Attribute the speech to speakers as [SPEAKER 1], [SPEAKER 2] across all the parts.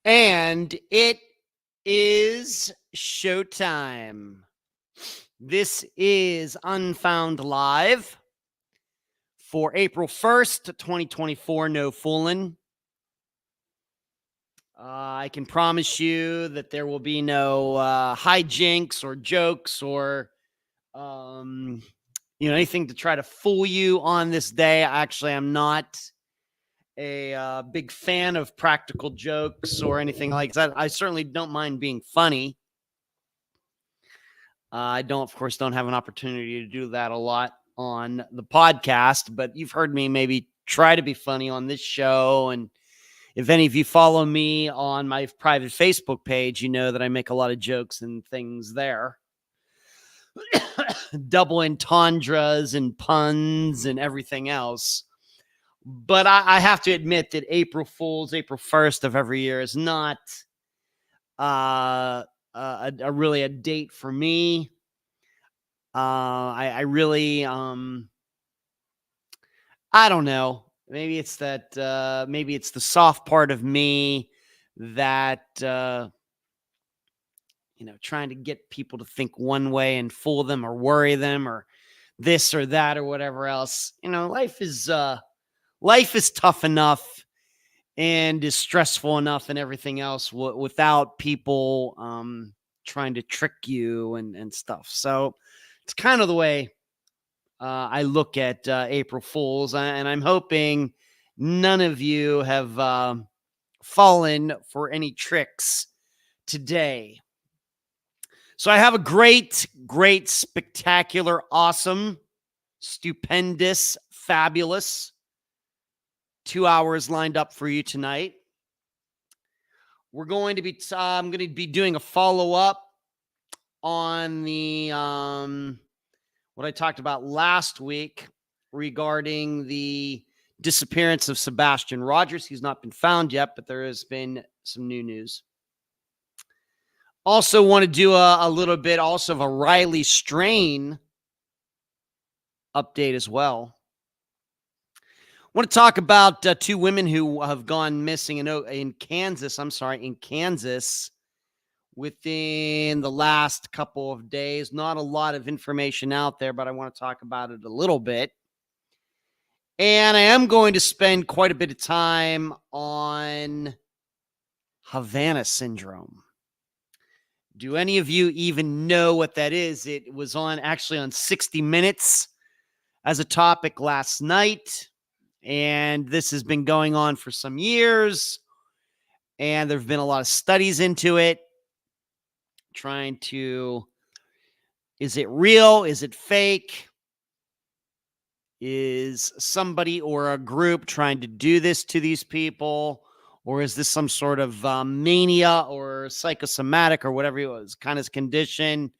[SPEAKER 1] And it is showtime. This is Unfound Live for April 1st, 2024. No fooling. I can promise you that there will be no hijinks or jokes or anything to try to fool you on this day. Actually, I'm not a big fan of practical jokes or anything like that. I certainly don't mind being funny. I don't have an opportunity to do that a lot on the podcast, but you've heard me maybe try to be funny on this show. And if any of you follow me on my private Facebook page, you know that I make a lot of jokes and things there. Double entendres and puns and everything else. But I have to admit that April 1st of every year is not really a date for me. I really, I don't know. Maybe it's that, maybe it's the soft part of me that, trying to get people to think one way and fool them or worry them or this or that or whatever else. Life is tough enough and is stressful enough and everything else without people trying to trick you and stuff. So it's kind of the way I look at April Fools, and I'm hoping none of you have fallen for any tricks today. So I have a great, spectacular, awesome, stupendous, fabulous 2 hours lined up for you tonight. We're going to be, I'm going to be doing a follow-up on the, what I talked about last week regarding the disappearance of Sebastian Rogers. He's not been found yet, but there has been some new news. Also want to do a little bit also of a Riley Strain update as well. I want to talk about two women who have gone missing in Kansas within the last couple of days. Not a lot of information out there, but I want to talk about it a little bit. And I am going to spend quite a bit of time on Havana Syndrome. Do any of you even know what that is? It was actually on 60 Minutes as a topic last night. And this has been going on for some years. And there have been a lot of studies into it. Is it real? Is it fake? Is somebody or a group trying to do this to these people? Or is this some sort of mania or psychosomatic or whatever it was kind of condition?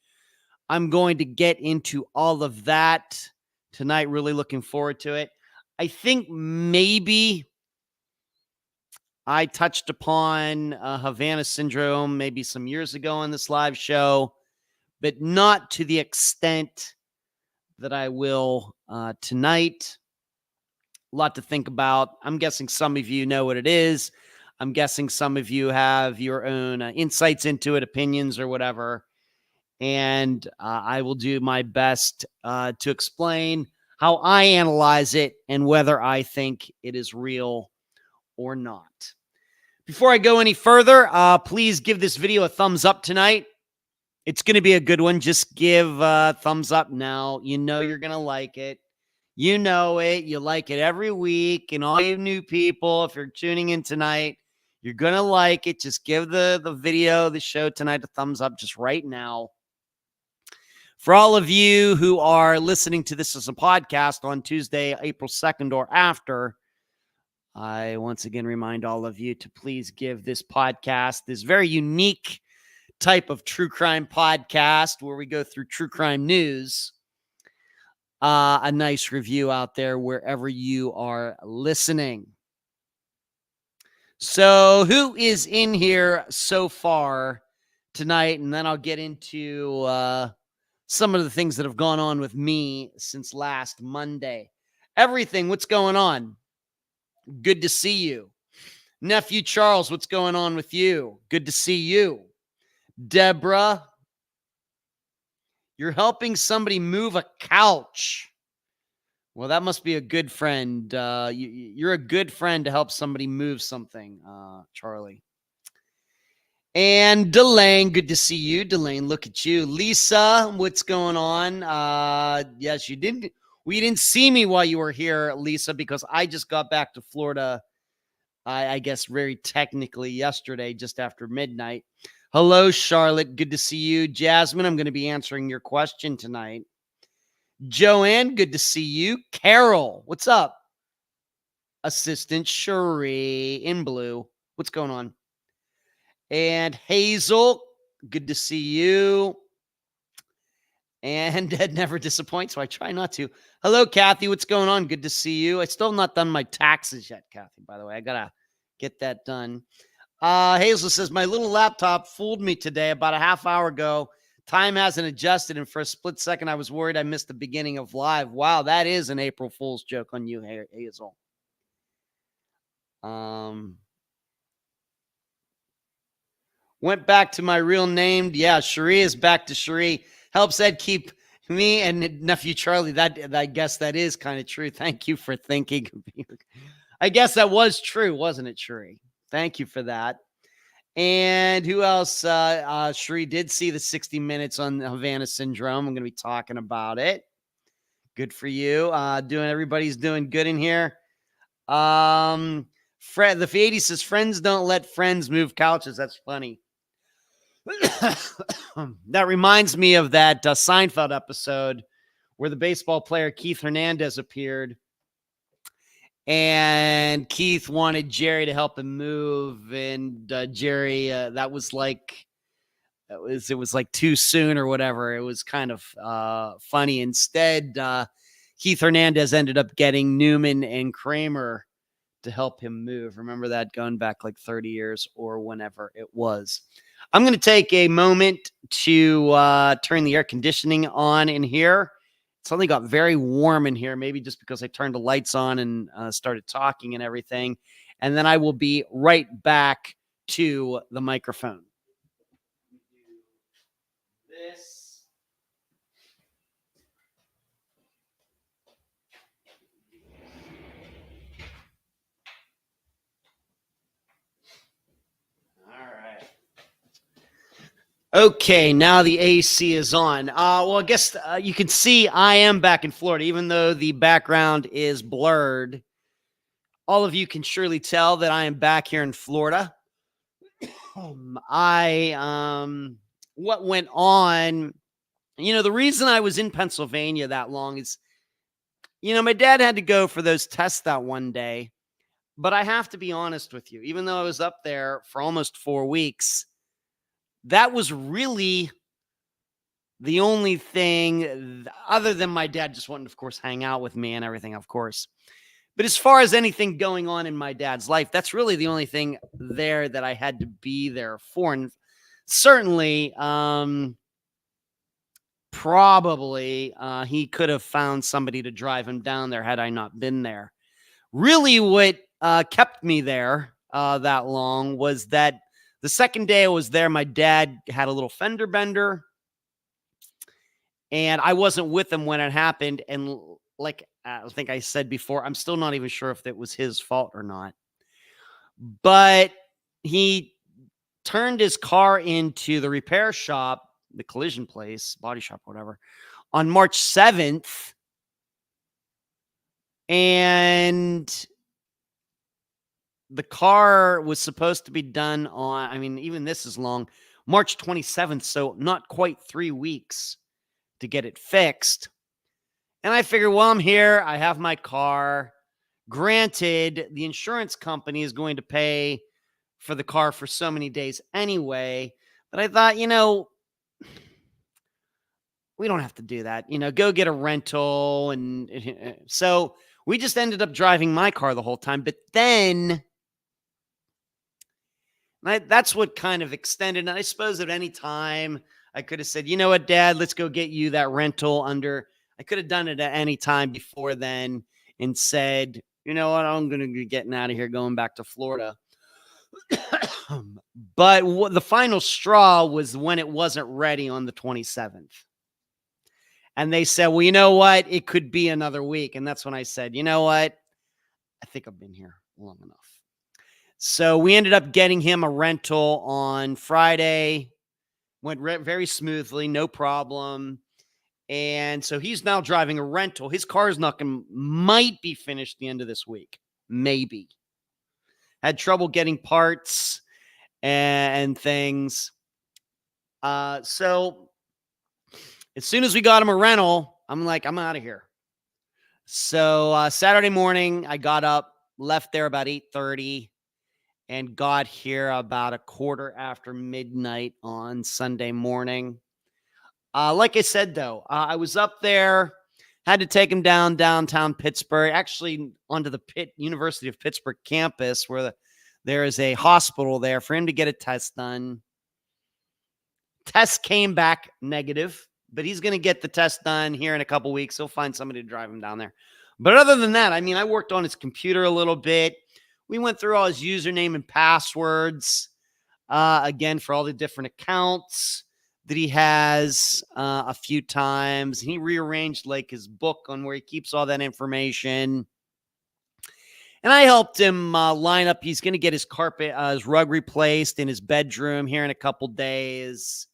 [SPEAKER 1] I'm going to get into all of that tonight. Really looking forward to it. I think maybe I touched upon Havana Syndrome maybe some years ago on this live show, but not to the extent that I will tonight. A lot to think about. I'm guessing some of you know what it is. I'm guessing some of you have your own insights into it, opinions or whatever. And I will do my best to explain how I analyze it and whether I think it is real or not. Before I go any further, please give this video a thumbs up tonight. It's going to be a good one. Just give a thumbs up now. You know you're going to like it. You know it. You like it every week. And all you new people, if you're tuning in tonight, you're going to like it. Just give the video, the show tonight, a thumbs up just right now. For all of you who are listening to this as a podcast on Tuesday, April 2nd or after, I once again remind all of you to please give this podcast, this very unique type of true crime podcast where we go through true crime news, a nice review out there wherever you are listening. So who is in here so far tonight? And then I'll get into some of the things that have gone on with me since last Monday. Everything, what's going on? Good to see you. Nephew Charles, what's going on with you? Good to see you. Deborah, you're helping somebody move a couch. Well, that must be a good friend. You're a good friend to help somebody move something, Charlie. And Delane, good to see you. Delane, look at you. Lisa, what's going on? Yes, you didn't. We didn't see me while you were here, Lisa, because I just got back to Florida. I guess very technically yesterday, just after midnight. Hello, Charlotte. Good to see you. Jasmine, I'm going to be answering your question tonight. Joanne, good to see you. Carol, what's up? Assistant Cherie in blue. What's going on? And Hazel, good to see you. And Ed never disappoints, so I try not to. Hello, Kathy. What's going on? Good to see you. I still have not done my taxes yet, Kathy, by the way. I got to get that done. Hazel says, my little laptop fooled me today about a half hour ago. Time hasn't adjusted, and for a split second, I was worried I missed the beginning of live. Wow, that is an April Fool's joke on you, Hazel. Went back to my real name. Yeah, Cherie is back to Cherie. Helps Ed keep me and nephew Charlie. That I guess that is kind of true. Thank you for thinking. I guess that was true, wasn't it, Cherie? Thank you for that. And who else? Cherie did see the 60 Minutes on the Havana Syndrome. I'm going to be talking about it. Good for you. Everybody's doing good in here. Fred, the 80 says, friends don't let friends move couches. That's funny. That reminds me of that Seinfeld episode where the baseball player Keith Hernandez appeared, and Keith wanted Jerry to help him move, and Jerry, it was like too soon or whatever. It was kind of funny. Instead, Keith Hernandez ended up getting Newman and Kramer to help him move. Remember that, going back like 30 years or whenever it was. I'm going to take a moment to turn the air conditioning on in here. It's only got very warm in here, maybe just because I turned the lights on and started talking and everything. And then I will be right back to the microphone. This. Okay, now the AC is on. Well, I guess you can see I am back in Florida, even though the background is blurred. All of you can surely tell that I am back here in Florida. What went on, the reason I was in Pennsylvania that long is, my dad had to go for those tests that one day. But I have to be honest with you, even though I was up there for almost 4 weeks, that was really the only thing other than my dad just wanting to, of course, hang out with me and everything, of course. But as far as anything going on in my dad's life, that's really the only thing there that I had to be there for. And certainly, probably he could have found somebody to drive him down there had I not been there. Really, what kept me there that long was that the second day I was there, my dad had a little fender bender, and I wasn't with him when it happened. And like I think I said before, I'm still not even sure if it was his fault or not. But he turned his car into the repair shop, the collision place, body shop, whatever, on March 7th. And the car was supposed to be done on, even this is long, March 27th. So not quite 3 weeks to get it fixed. And I figured, well, I'm here. I have my car. Granted, the insurance company is going to pay for the car for so many days anyway. But I thought, we don't have to do that. Go get a rental. And so we just ended up driving my car the whole time. But then that's what kind of extended. And I suppose at any time I could have said, you know what, Dad, let's go get you that rental under. I could have done it at any time before then and said, you know what, I'm going to be getting out of here, going back to Florida. But the final straw was when it wasn't ready on the 27th. And they said, well, you know what? It could be another week. And that's when I said, you know what? I think I've been here long enough. So we ended up getting him a rental on Friday. Went very smoothly, no problem. And so he's now driving a rental. His car's might be finished the end of this week. Maybe. Had trouble getting parts and things. So as soon as we got him a rental, I'm like, I'm out of here. So Saturday morning, I got up, left there about 8:30, and got here about a quarter after midnight on Sunday morning. Like I said, though, I was up there, had to take him downtown Pittsburgh, actually onto the University of Pittsburgh campus where there is a hospital there for him to get a test done. Test came back negative, but he's going to get the test done here in a couple weeks. He'll find somebody to drive him down there. But other than that, I mean, I worked on his computer a little bit. We went through all his username and passwords, again, for all the different accounts that he has a few times. He rearranged like his book on where he keeps all that information. And I helped him line up. He's going to get his his rug replaced in his bedroom here in a couple days.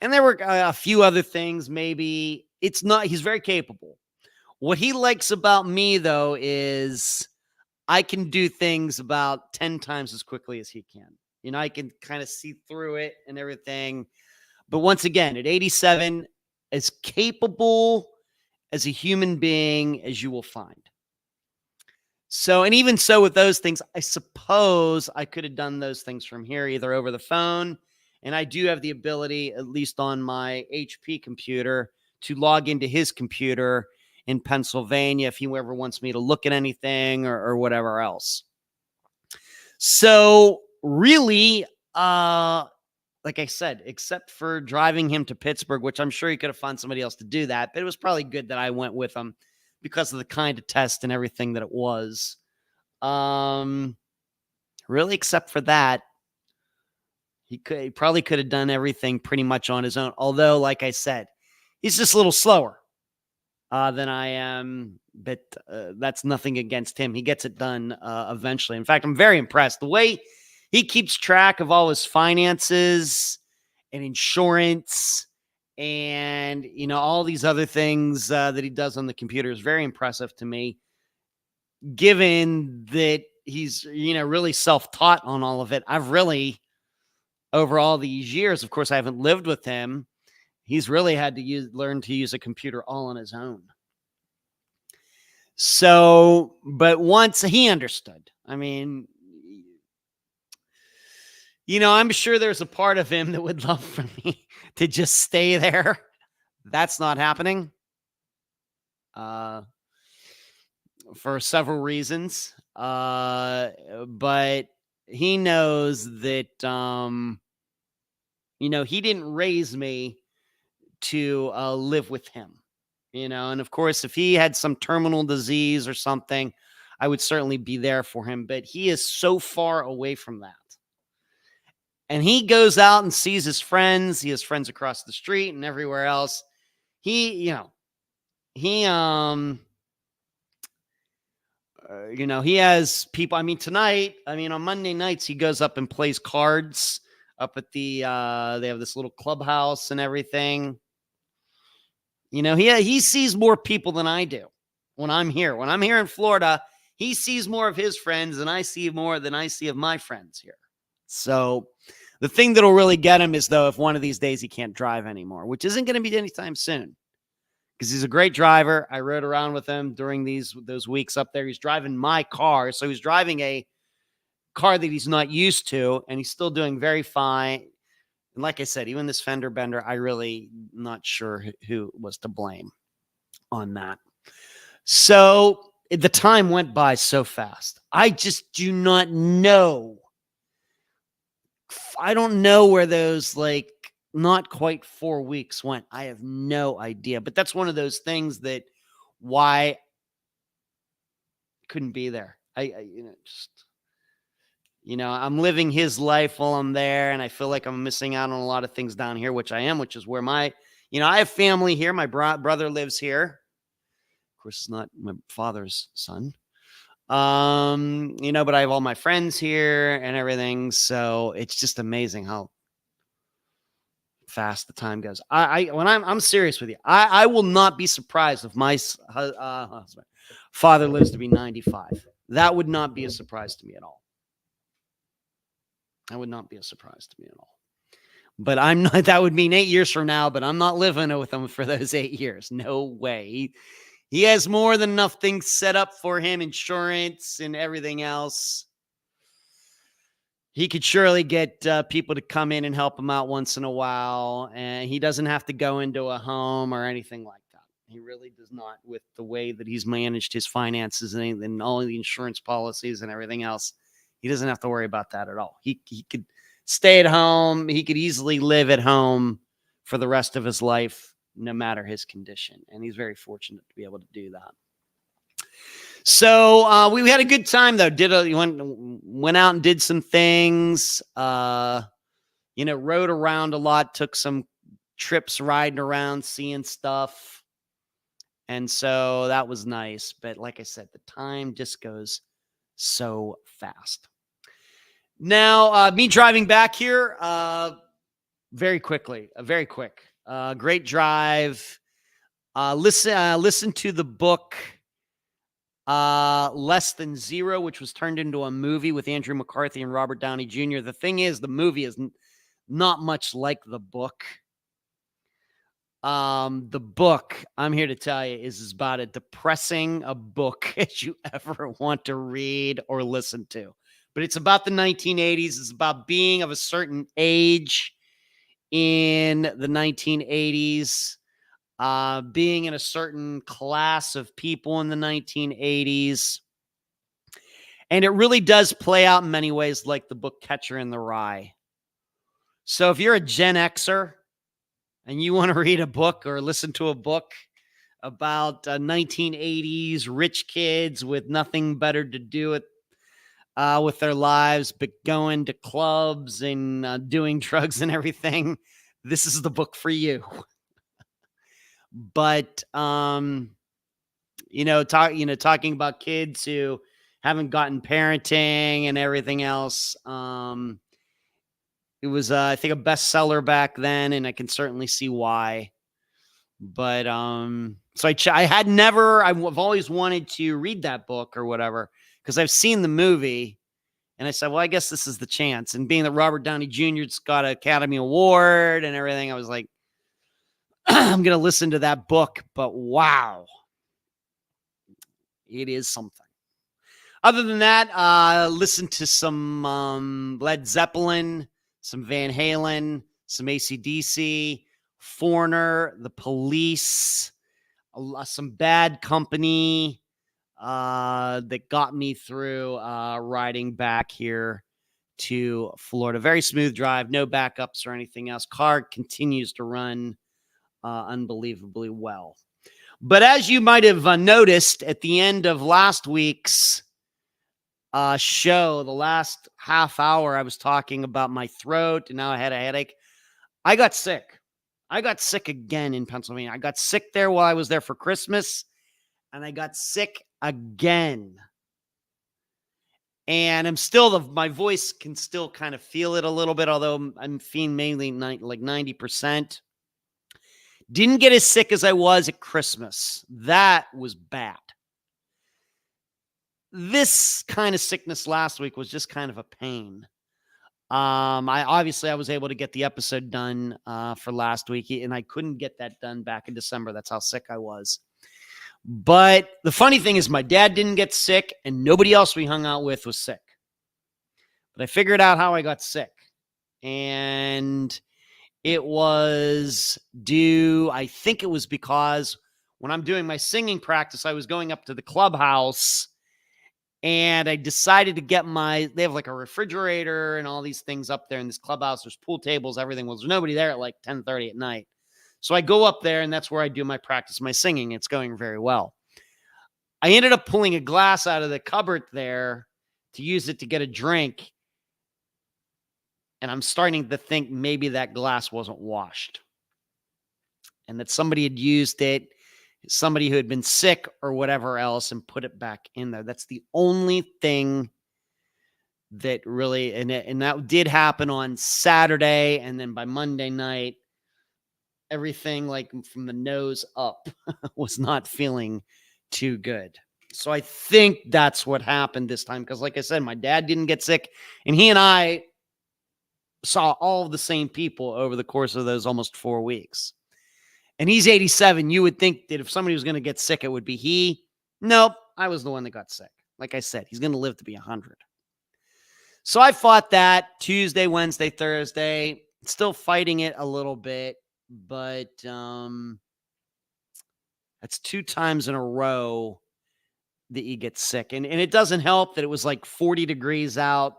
[SPEAKER 1] And there were a few other things. Maybe he's very capable. What he likes about me, though, is I can do things about 10 times as quickly as he can. You know, I can kind of see through it and everything. But once again, at 87, as capable as a human being as you will find. So, and even so with those things, I suppose I could have done those things from here, either over the phone. And I do have the ability, at least on my HP computer, to log into his computer in Pennsylvania if he ever wants me to look at anything or whatever else. So really, like I said, except for driving him to Pittsburgh, which I'm sure he could have found somebody else to do that, but it was probably good that I went with him because of the kind of test and everything that it was. Really, except for that, he probably could have done everything pretty much on his own. Although, like I said, he's just a little slower than I am, but that's nothing against him. He gets it done eventually. In fact, I'm very impressed. The way he keeps track of all his finances and insurance and, you know, all these other things that he does on the computer is very impressive to me, given that he's, you know, really self-taught on all of it. I've really, over all these years, of course, I haven't lived with him. He's really had to learn to use a computer all on his own. So, but once he understood, I mean, you know, I'm sure there's a part of him that would love for me to just stay there. That's not happening. For several reasons. But he knows that, you know, he didn't raise me to live with him, you know, and of course, if he had some terminal disease or something, I would certainly be there for him, but he is so far away from that. And he goes out and sees his friends. He has friends across the street and everywhere else. He, you know, he has people. I mean, tonight, on Monday nights, he goes up and plays cards up at the, they have this little clubhouse and everything. You know, he sees more people than I do when I'm here. When I'm here in Florida, he sees more of his friends than I see of my friends here. So the thing that'll really get him is, though, if one of these days he can't drive anymore, which isn't going to be anytime soon, because he's a great driver. I rode around with him during those weeks up there. He's driving my car. So he's driving a car that he's not used to, and he's still doing very fine. And like I said, even this fender bender, I really not sure who was to blame on that. So the time went by so fast. I just do not know. I don't know where those not quite 4 weeks went. I have no idea. But that's one of those things that why I couldn't be there. I'm living his life while I'm there, and I feel like I'm missing out on a lot of things down here, which I am, which is where I have family here. My brother lives here. Of course, it's not my father's son. But I have all my friends here and everything. So it's just amazing how fast the time goes. I'm serious with you. I will not be surprised if my father lives to be 95. That would not be a surprise to me at all. That would not be a surprise to me at all. But I'm not. That would mean 8 years from now. But I'm not living with him for those 8 years. No way. He has more than enough things set up for him, insurance and everything else. He could surely get people to come in and help him out once in a while. And he doesn't have to go into a home or anything like that. He really does not, with the way that he's managed his finances and all of the insurance policies and everything else. He doesn't have to worry about that at all. He could stay at home. He could easily live at home for the rest of his life, no matter his condition. And he's very fortunate to be able to do that. So we had a good time, though. Went out and did some things. Rode around a lot, took some trips riding around, seeing stuff. And so that was nice. But like I said, the time just goes so fast. Now, me driving back here, very quick, great drive. Listen to the book, Less Than Zero, which was turned into a movie with Andrew McCarthy and Robert Downey Jr. The thing is, the movie is not much like the book. The book, I'm here to tell you, is about as depressing a book as you ever want to read or listen to. But it's about the 1980s. It's about being of a certain age in the 1980s, being in a certain class of people in the 1980s. And it really does play out in many ways like the book Catcher in the Rye. So if you're a Gen Xer and you want to read a book or listen to a book about 1980s rich kids with nothing better to do with their lives but going to clubs and doing drugs and everything, this is the book for you. But talking about kids who haven't gotten parenting and everything else. It was, I think, a bestseller back then, and I can certainly see why. But so I've always wanted to read that book or whatever, because I've seen the movie, and I said, well, I guess this is the chance. And being that Robert Downey Jr.'s got an Academy Award and everything, I was like, I'm going to listen to that book. But wow, it is something. Other than that, listen to some Led Zeppelin, some Van Halen, some AC/DC, Foreigner, The Police, some Bad Company that got me through riding back here to Florida. Very smooth drive, no backups or anything else. Car continues to run unbelievably well. But as you might have noticed at the end of last week's show, the last half hour, I was talking about my throat and now I had a headache. I got sick. I got sick again in Pennsylvania. I got sick there while I was there for Christmas, and I got sick again. And my voice can still kind of feel it a little bit, although I'm feeling mainly like 90%. Didn't get as sick as I was at Christmas. That was bad. This kind of sickness last week was just kind of a pain. I was able to get the episode done for last week, and I couldn't get that done back in December. That's how sick I was. But the funny thing is my dad didn't get sick, and nobody else we hung out with was sick. But I figured out how I got sick. And it was I think it was because when I'm doing my singing practice, I was going up to the clubhouse, and I decided to get they have like a refrigerator and all these things up there in this clubhouse. There's pool tables, everything. Well, there's nobody there at like 10:30 at night. So I go up there, and that's where I do my practice, my singing. It's going very well. I ended up pulling a glass out of the cupboard there to use it to get a drink. And I'm starting to think maybe that glass wasn't washed and that somebody had used it, somebody who had been sick or whatever else, and put it back in there. That's the only thing that really, and that did happen on Saturday. And then by Monday night, everything like from the nose up was not feeling too good. So I think that's what happened this time. Because like I said, my dad didn't get sick, and he and I saw all of the same people over the course of those almost 4 weeks. And he's 87. You would think that if somebody was going to get sick, it would be he. Nope. I was the one that got sick. Like I said, he's going to live to be 100. So I fought that Tuesday, Wednesday, Thursday, still fighting it a little bit, but that's 2 times in a row that you get sick. And it doesn't help that it was like 40 degrees out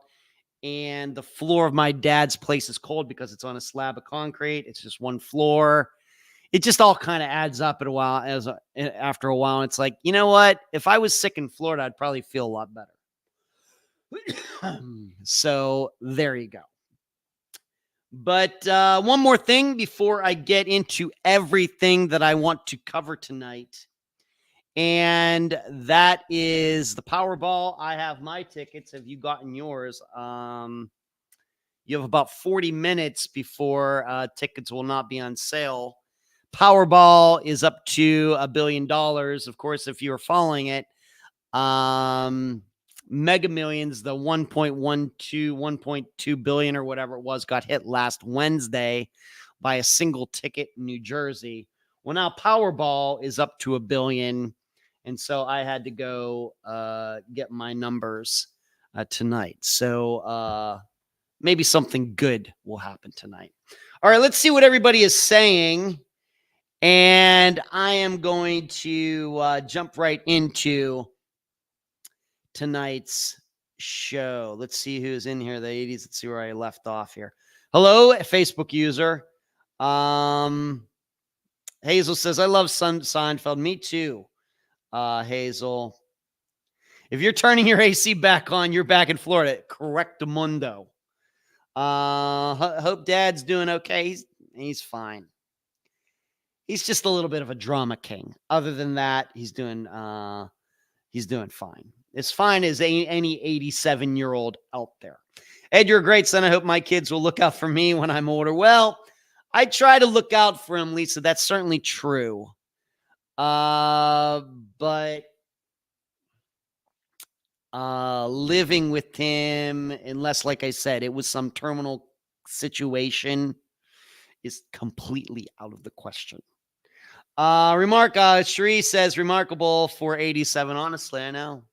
[SPEAKER 1] and the floor of my dad's place is cold because it's on a slab of concrete. It's just one floor. It just all kind of adds up at a while. After a while, it's like, you know what? If I was sick in Florida, I'd probably feel a lot better. So there you go. But one more thing before I get into everything that I want to cover tonight. And that is the Powerball. I have my tickets. Have you gotten yours? You have about 40 minutes before tickets will not be on sale. Powerball is up to $1 billion. Of course, if you are following it, Mega Millions, the 1.2 billion or whatever it was, got hit last Wednesday by a single ticket in New Jersey. Well, now Powerball is up to $1 billion. And so I had to go get my numbers tonight. So maybe something good will happen tonight. All right, let's see what everybody is saying. And I am going to jump right into tonight's show. Let's see who's in here. The 80s. Let's see where I left off here. Hello, Facebook user. Hazel says, I love Seinfeld. Me too, Hazel. If you're turning your AC back on, you're back in Florida. Correctamundo. Hope Dad's doing okay. He's fine. He's just a little bit of a drama king. Other than that, he's doing fine. As fine as any 87-year-old out there. Ed, you're a great son. I hope my kids will look out for me when I'm older. Well, I try to look out for him, Lisa. That's certainly true. But living with him, unless, like I said, it was some terminal situation, is completely out of the question. Cherie says, remarkable for 87. Honestly, I know,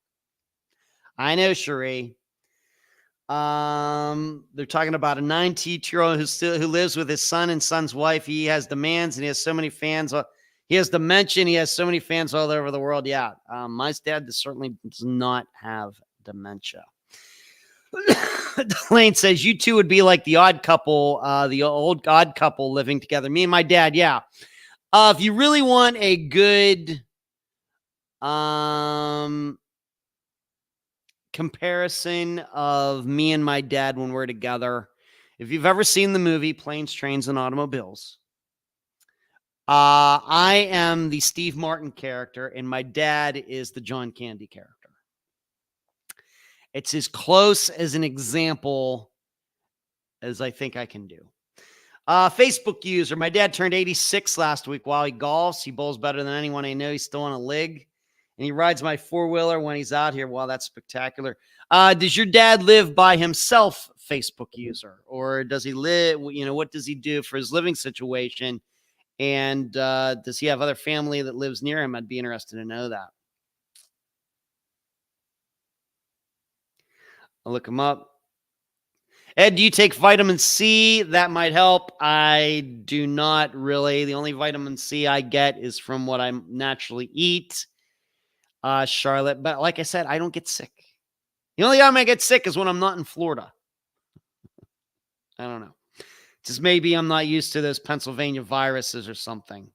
[SPEAKER 1] Cherie. They're talking about a 92-year-old who lives with his son and son's wife. He has demands and he has so many fans. He has dementia. He has so many fans all over the world. Yeah. My dad certainly does not have dementia. Delane says, you two would be like the odd couple, the old odd couple living together. Me and my dad. Yeah. If you really want a good comparison of me and my dad when we're together, if you've ever seen the movie Planes, Trains, and Automobiles, I am the Steve Martin character, and my dad is the John Candy character. It's as close as an example as I think I can do. Facebook user, my dad turned 86 last week while he golfs. He bowls better than anyone I know. He's still on a lig, and he rides my four-wheeler when he's out here. Wow, that's spectacular. Does your dad live by himself, Facebook user? Or does he live, what does he do for his living situation? And does he have other family that lives near him? I'd be interested to know that. I'll look him up. Ed, do you take vitamin C? That might help. I do not really. The only vitamin C I get is from what I naturally eat, Charlotte. But like I said, I don't get sick. The only time I get sick is when I'm not in Florida. I don't know. Just maybe I'm not used to those Pennsylvania viruses or something.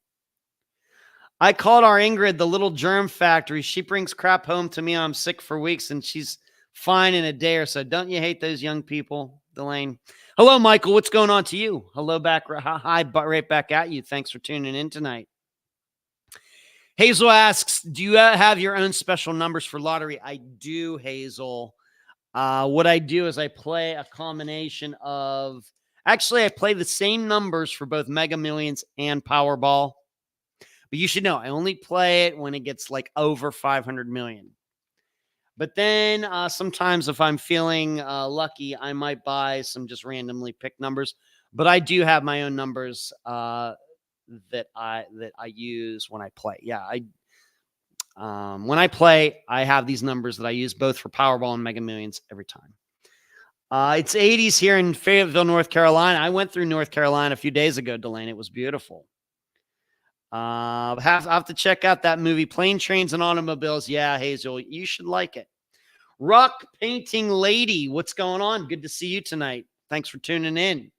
[SPEAKER 1] I called our Ingrid the little germ factory. She brings crap home to me. I'm sick for weeks, and she's fine in a day or so. Don't you hate those young people? Delane. Hello, Michael. What's going on to you? Hello back. Hi, right back at you. Thanks for tuning in tonight. Hazel asks, do you have your own special numbers for lottery? I do, Hazel. What I do is I play a combination of, actually, I play the same numbers for both Mega Millions and Powerball. But you should know, I only play it when it gets like over 500 million. But then sometimes if I'm feeling lucky, I might buy some just randomly picked numbers. But I do have my own numbers that I use when I play. Yeah, when I play, I have these numbers that I use both for Powerball and Mega Millions every time. It's 80s here in Fayetteville, North Carolina. I went through North Carolina a few days ago, Delane. It was beautiful. Have to check out that movie, Plane, Trains, and Automobiles. Yeah, Hazel, you should like it. Rock Painting Lady, what's going on? Good to see you tonight. Thanks for tuning in.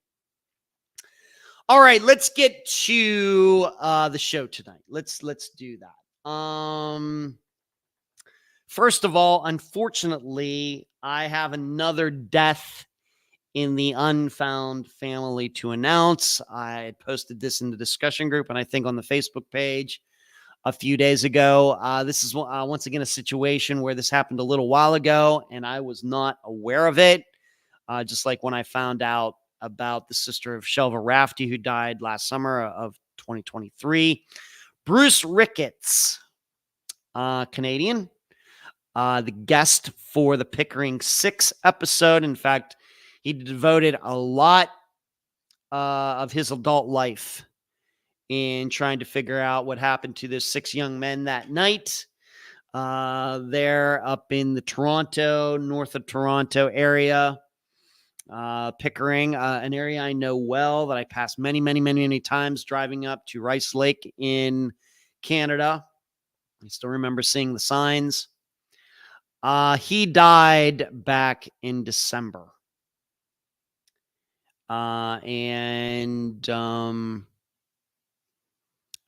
[SPEAKER 1] All right, let's get to the show tonight. Let's do that. First of all, unfortunately, I have another death in the Unfound family to announce. I posted this in the discussion group and I think on the Facebook page a few days ago. This is once again a situation where this happened a little while ago and I was not aware of it. Just like when I found out about the sister of Shelva Rafty, who died last summer of 2023. Bruce Rickets, Canadian, the guest for the Pickering 6 episode. In fact, he devoted a lot of his adult life in trying to figure out what happened to those 6 young men that night. They're up in the north of Toronto area. Pickering, an area I know well that I passed many times driving up to Rice Lake in Canada. I still remember seeing the signs. He died back in December. Or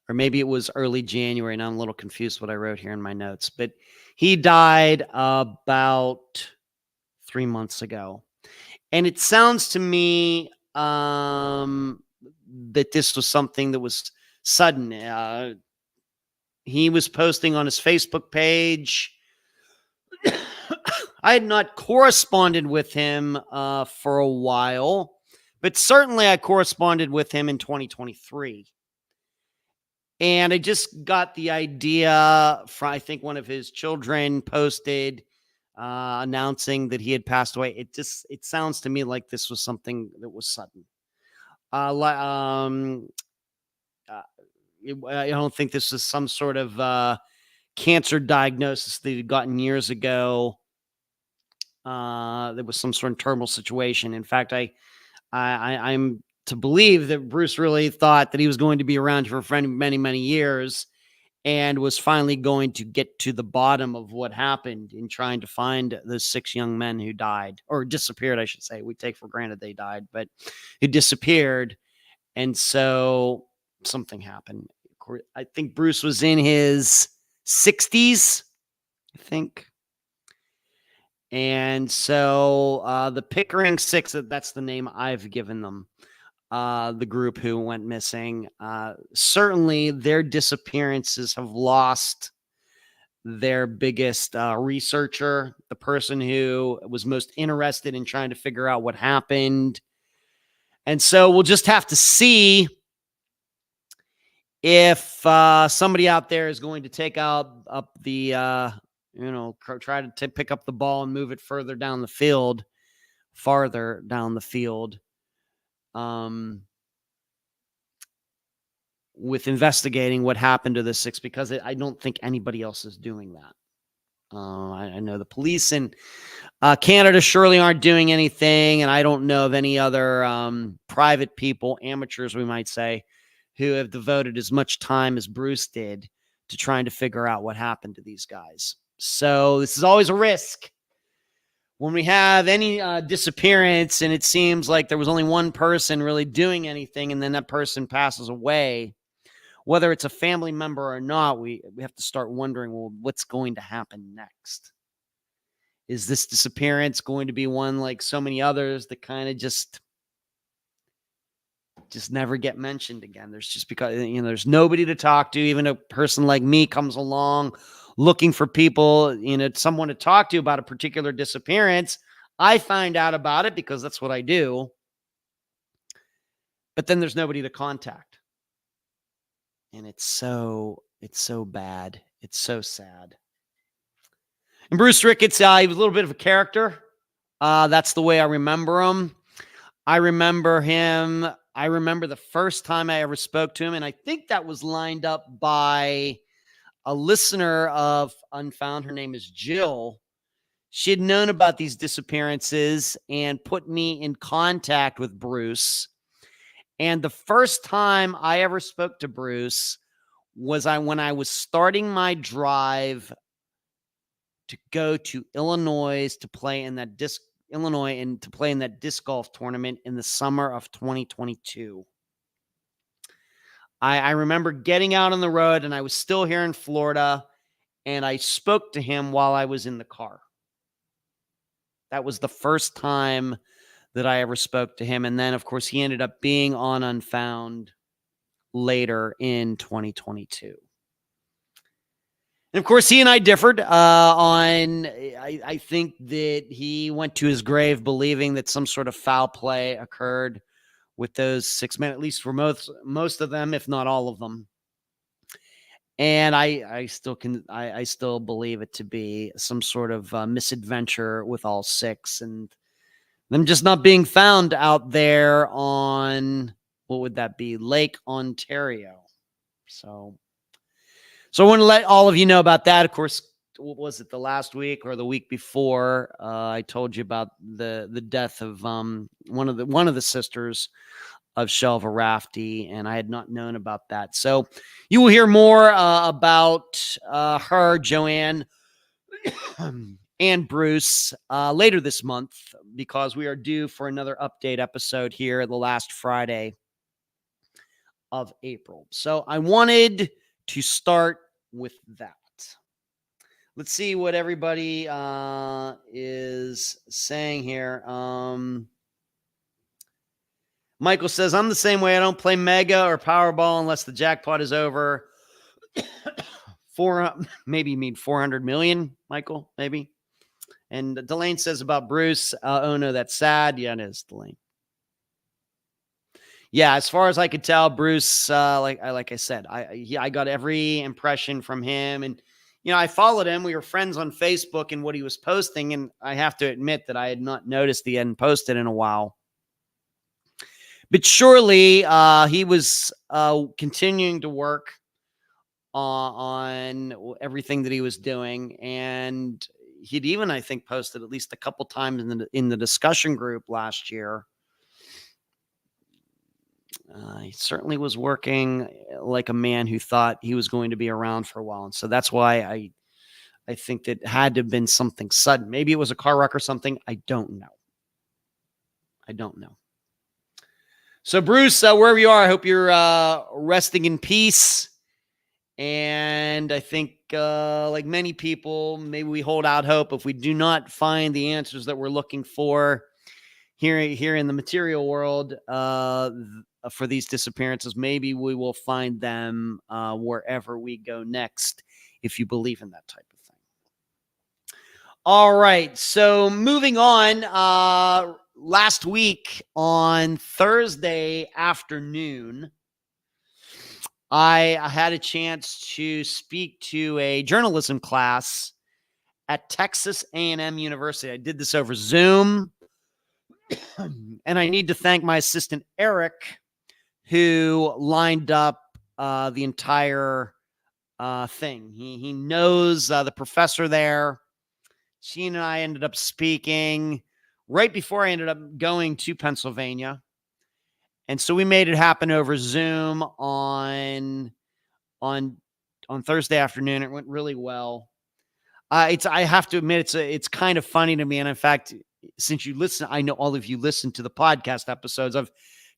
[SPEAKER 1] maybe it was early January. Now I'm a little confused what I wrote here in my notes, but he died about 3 months ago. And it sounds to me that this was something that was sudden. He was posting on his Facebook page. I had not corresponded with him for a while, but certainly I corresponded with him in 2023. And I just got the idea from, I think one of his children posted announcing that he had passed away. It sounds to me like this was something that was sudden. I don't think this is some sort of cancer diagnosis that he'd gotten years ago. There was some sort of terminal situation. In fact, I'm to believe that Bruce really thought that he was going to be around for many years and was finally going to get to the bottom of what happened in trying to find those 6 young men who died, or disappeared, I should say. We take for granted they died, but who disappeared. And so something happened. I think Bruce was in his 60s, I think. And so the Pickering 6, that's the name I've given them, the group who went missing. Certainly their disappearances have lost their biggest researcher, the person who was most interested in trying to figure out what happened. And so we'll just have to see if somebody out there is going to take up the, try to pick up the ball and move it farther down the field. With investigating what happened to the 6, because I don't think anybody else is doing that. I know the police in Canada surely aren't doing anything, and I don't know of any other private people, amateurs we might say, who have devoted as much time as Bruce did to trying to figure out what happened to these guys. So this is always a risk. When we have any disappearance and it seems like there was only one person really doing anything and then that person passes away, whether it's a family member or not, we have to start wondering, well, what's going to happen next? is this disappearance going to be one like so many others that kind of just never get mentioned again? There's just because, there's nobody to talk to. Even a person like me comes along looking for people, someone to talk to about a particular disappearance. I find out about it because that's what I do. But then there's nobody to contact. And it's so bad. It's so sad. And Bruce Rickets, he was a little bit of a character. That's the way I remember him. I remember the first time I ever spoke to him, and I think that was lined up by a listener of Unfound. Her name is Jill. She had known about these disappearances and put me in contact with Bruce. And the first time I ever spoke to Bruce was when I was starting my drive to go to Illinois to play in that disc golf tournament in the summer of 2022. I remember getting out on the road, and I was still here in Florida, and I spoke to him while I was in the car. That was the first time that I ever spoke to him. And then, of course, he ended up being on Unfound later in 2022. And of course, he and I differed on, I think that he went to his grave believing that some sort of foul play occurred with those 6 men, at least for most of them, if not all of them. And I still believe it to be some sort of misadventure with all 6, and them just not being found out there on, what would that be? Lake Ontario. So I want to let all of you know about that. Of course, what was it, the last week or the week before? I told you about the death of one of the sisters of Shelva Rafty, and I had not known about that. So you will hear more about her, Joanne, and Bruce later this month, because we are due for another update episode here the last Friday of April. So I wanted to start with that. Let's see what everybody is saying here. Michael says, I'm the same way. I don't play Mega or Powerball unless the jackpot is over maybe you mean 400 million, Michael, maybe. And Delane says about Bruce, oh no, that's sad. Yeah, it is, Delane. Yeah, as far as I could tell, Bruce, like I said, I got every impression from him, and I followed him. We were friends on Facebook and what he was posting, and I have to admit that I had not noticed he hadn't posted in a while. But surely he was continuing to work on everything that he was doing, and he'd even, I think, posted at least a couple times in the discussion group last year. He certainly was working like a man who thought he was going to be around for a while. And so that's why I think that had to have been something sudden. Maybe it was a car wreck or something. I don't know. So Bruce, wherever you are, I hope you're resting in peace. And I think like many people, maybe we hold out hope if we do not find the answers that we're looking for here in the material world for these disappearances, maybe we will find them wherever we go next, if you believe in that type of thing. All right, so moving on, last week on Thursday afternoon, I had a chance to speak to a journalism class at Texas A&M University. I did this over Zoom, and I need to thank my assistant, Eric, who lined up the entire thing. He knows the professor there. She and I ended up speaking right before I ended up going to Pennsylvania. And so we made it happen over Zoom on Thursday afternoon. It went really well. I have to admit, it's kind of funny to me. And in fact, since you listen, I know all of you listen to the podcast episodes. I've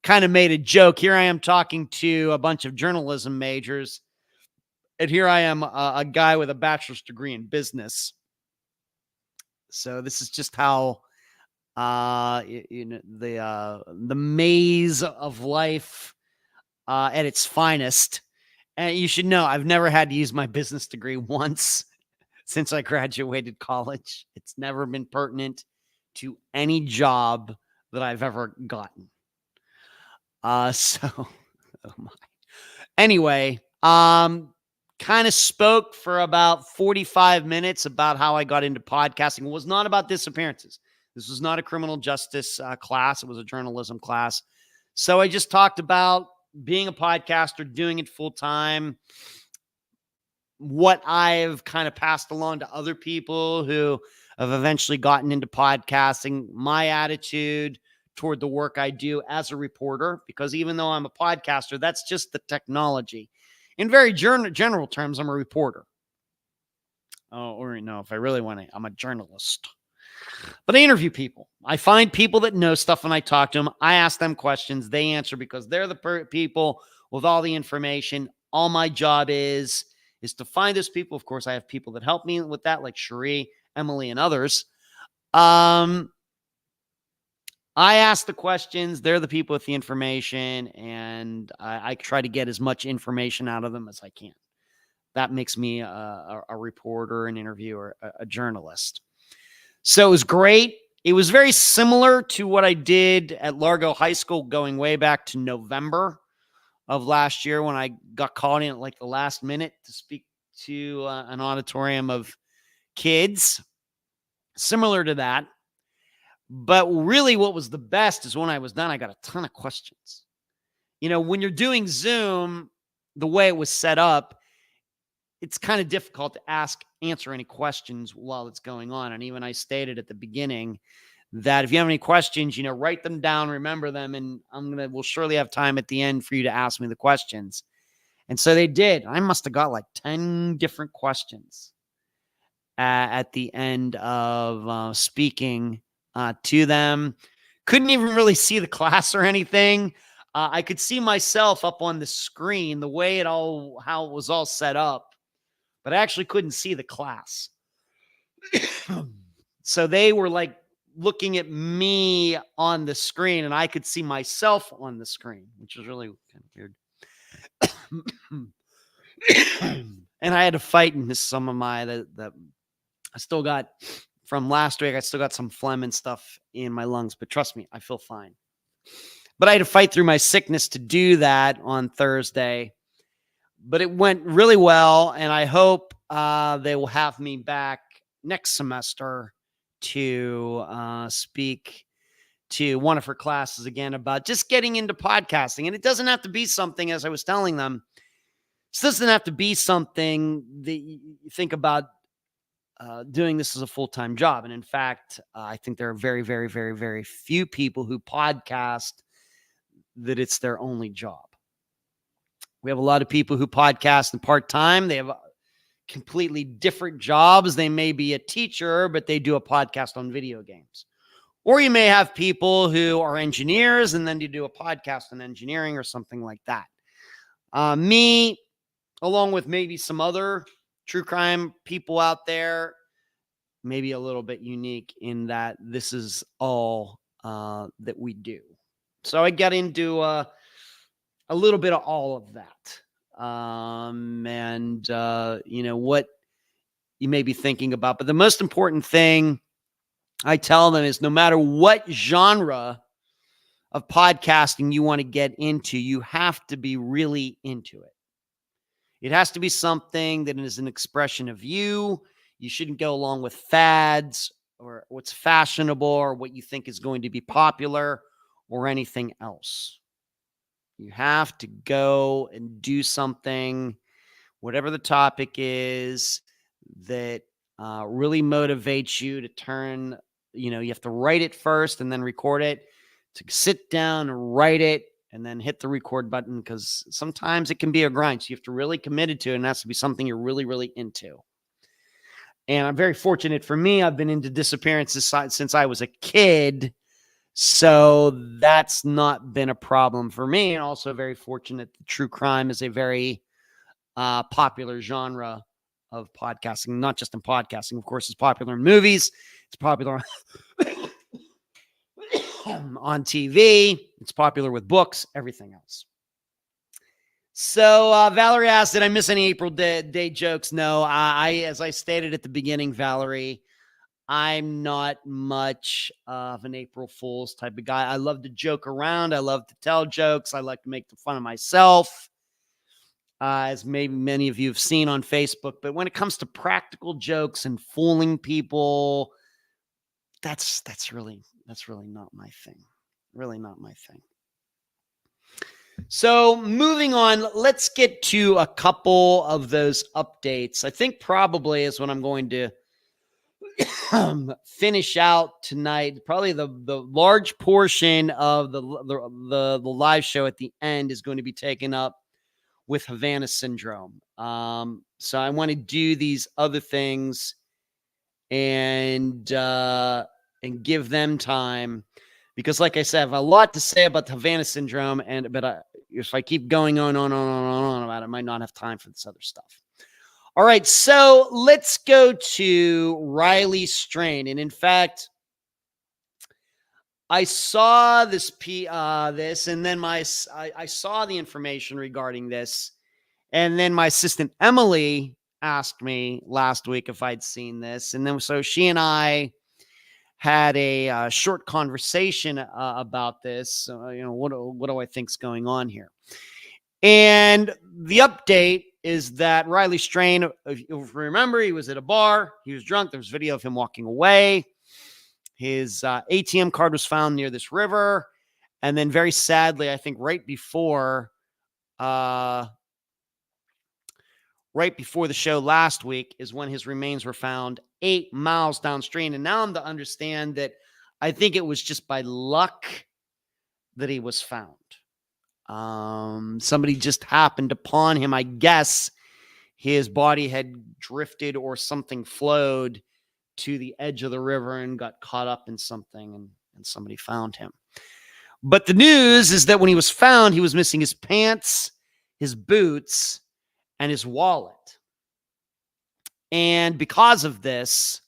[SPEAKER 1] kind of made a joke. Here I am talking to a bunch of journalism majors, and here I am, a guy with a bachelor's degree in business. So this is just how the maze of life at its finest. And you should know I've never had to use my business degree once since I graduated college. It's never been pertinent to any job that I've ever gotten. So oh my. Anyway, kind of spoke for about 45 minutes about how I got into podcasting. It was not about disappearances. This was not a criminal justice class. It was a journalism class. So I just talked about being a podcaster, doing it full time, what I've kind of passed along to other people who have eventually gotten into podcasting, my attitude toward the work I do as a reporter, because even though I'm a podcaster, that's just the technology. In very general terms, I'm a reporter. Oh, or no, if I really want to, I'm a journalist. But I interview people. I find people that know stuff and I talk to them. I ask them questions. They answer because they're the people with all the information. All my job is to find those people. Of course, I have people that help me with that, like Cherie, Emily, and others. I ask the questions. They're the people with the information, and I try to get as much information out of them as I can. That makes me a reporter, an interviewer, a journalist. So it was great. It was very similar to what I did at Largo High School going way back to November of last year when I got called in at like the last minute to speak to an auditorium of kids. Similar to that. But really what was the best is when I was done, I got a ton of questions. You know, when you're doing Zoom, the way it was set up, it's kind of difficult to answer any questions while it's going on. And even I stated at the beginning that if you have any questions, write them down, remember them, and we'll surely have time at the end for you to ask me the questions. And so they did. I must have got like 10 different questions at the end of speaking to them. Couldn't even really see the class or anything. I could see myself up on the screen, the way how it was all set up. But I actually couldn't see the class. So they were like looking at me on the screen and I could see myself on the screen, which was really kind of weird. And I had to fight in some of my, that I still got from last week. I still got some phlegm and stuff in my lungs, but trust me, I feel fine. But I had to fight through my sickness to do that on Thursday. But it went really well, and I hope they will have me back next semester to speak to one of her classes again about just getting into podcasting. And it doesn't have to be something, as I was telling them, this doesn't have to be something that you think about doing this as a full-time job. And in fact, I think there are very, very, very, very few people who podcast that it's their only job. We have a lot of people who podcast in part-time. They have completely different jobs. They may be a teacher, but they do a podcast on video games. Or you may have people who are engineers and then you do a podcast on engineering or something like that. Me, along with maybe some other true crime people out there, maybe a little bit unique in that this is all that we do. So I got into a little bit of all of that. What you may be thinking about. But the most important thing I tell them is no matter what genre of podcasting you want to get into, you have to be really into it. It has to be something that is an expression of you. You shouldn't go along with fads or what's fashionable or what you think is going to be popular or anything else. You have to go and do something, whatever the topic is, that really motivates you to turn, you have to write it first and then record it, to sit down and write it and then hit the record button, because sometimes it can be a grind. So you have to really commit to it, and it has to be something you're really, really into. And I'm very fortunate. For me, I've been into disappearances since I was a kid. So that's not been a problem for me. And also very fortunate that true crime is a very popular genre of podcasting, not just in podcasting. Of course, it's popular in movies. It's popular on TV. It's popular with books, everything else. So Valerie asked, did I miss any April Day jokes? No, as I stated at the beginning, Valerie, I'm not much of an April Fool's type of guy. I love to joke around. I love to tell jokes. I like to make fun of myself, as maybe many of you have seen on Facebook. But when it comes to practical jokes and fooling people, that's really not my thing. Really not my thing. So moving on, let's get to a couple of those updates. I think probably is what I'm going to finish out tonight. Probably the large portion of the live show at the end is going to be taken up with Havana Syndrome. So I want to do these other things and give them time. Because, like I said, I have a lot to say about the Havana Syndrome, but if I keep going on about it, I might not have time for this other stuff. All right, so let's go to Riley Strain, and in fact, I saw this and then I saw the information regarding this, and then my assistant Emily asked me last week if I'd seen this, and then so she and I had a short conversation about this. What do I think's going on here? And the update is that Riley Strain, if you remember, he was at a bar. He was drunk. There was video of him walking away. His ATM card was found near this river. And then very sadly, I think right before the show last week is when his remains were found 8 miles downstream. And now I'm to understand that I think it was just by luck that he was found. Somebody just happened upon him. I guess his body had drifted or something flowed to the edge of the river and got caught up in something, and somebody found him. But the news is that when he was found, he was missing his pants, his boots, and his wallet. And because of this,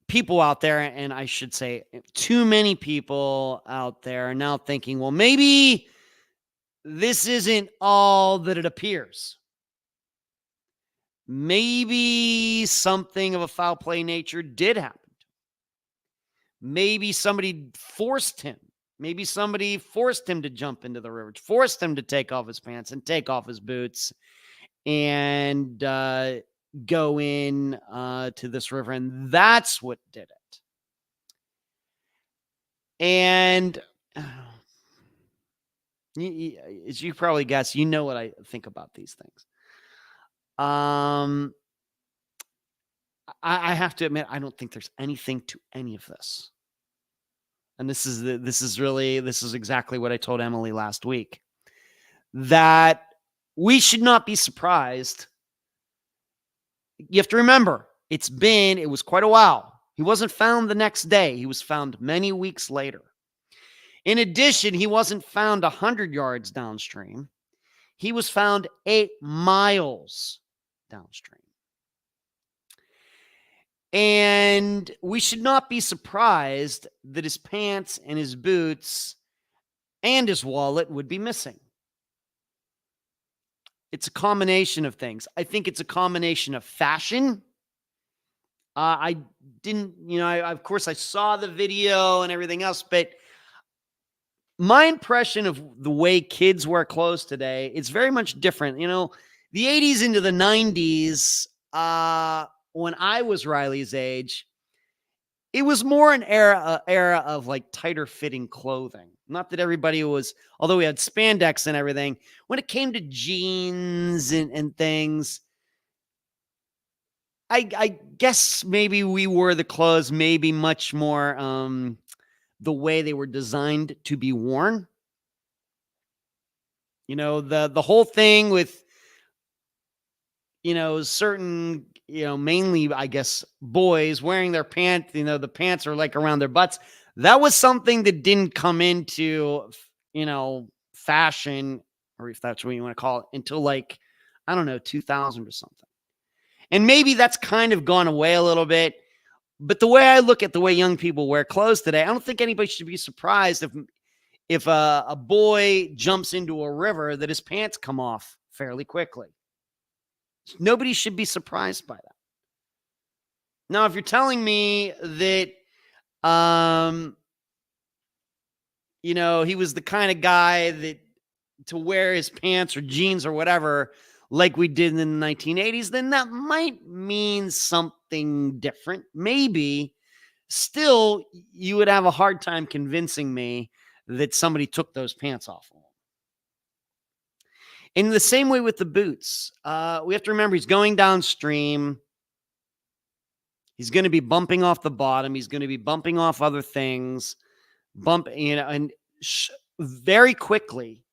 [SPEAKER 1] people out there, and I should say too many people out there, are now thinking, well, maybe this isn't all that it appears. Maybe something of a foul play nature did happen. Maybe somebody forced him. Maybe somebody forced him to jump into the river, forced him to take off his pants and take off his boots and go in to this river. And that's what did it. And as you probably guess, you know what I think about these things. I have to admit, I don't think there's anything to any of this. And this is exactly what I told Emily last week, that we should not be surprised. You have to remember, it was quite a while. He wasn't found the next day. He was found many weeks later. In addition, he wasn't found 100 yards downstream. He was found 8 miles downstream. And we should not be surprised that his pants and his boots and his wallet would be missing. It's a combination of things. I think it's a combination of fashion. I didn't, of course, I saw the video and everything else, but my impression of the way kids wear clothes today, it's very much different. The 80s into the 90s, when I was Riley's age, it was more an era of like tighter fitting clothing. Not that everybody was, although we had spandex and everything, when it came to jeans and things, I guess maybe we wore the clothes maybe much more the way they were designed to be worn. The whole thing with, certain, mainly, I guess, boys wearing their pants, the pants are like around their butts. That was something that didn't come into, fashion, or if that's what you want to call it, until 2000 or something. And maybe that's kind of gone away a little bit. But the way I look at the way young people wear clothes today, I don't think anybody should be surprised if a boy jumps into a river that his pants come off fairly quickly. Nobody should be surprised by that. Now, if you're telling me that, he was the kind of guy that to wear his pants or jeans or whatever like we did in the 1980s, then that might mean something different. Maybe. Still, you would have a hard time convincing me that somebody took those pants off of him. In the same way with the boots, we have to remember he's going downstream. He's going to be bumping off the bottom. He's going to be bumping off other things. And very quickly,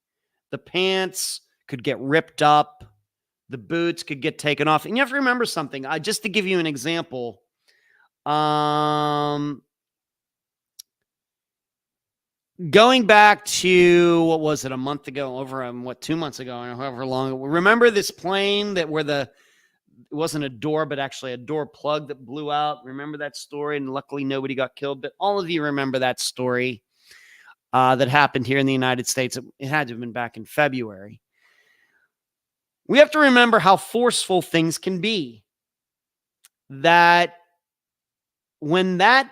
[SPEAKER 1] the pants could get ripped up. The boots could get taken off. And you have to remember something. Just to give you an example, going back to, what was it, a month ago, 2 months ago, or however long. Remember this plane it wasn't a door, but actually a door plug that blew out? Remember that story? And luckily nobody got killed, but all of you remember that story that happened here in the United States. It had to have been back in February. We have to remember how forceful things can be. That when that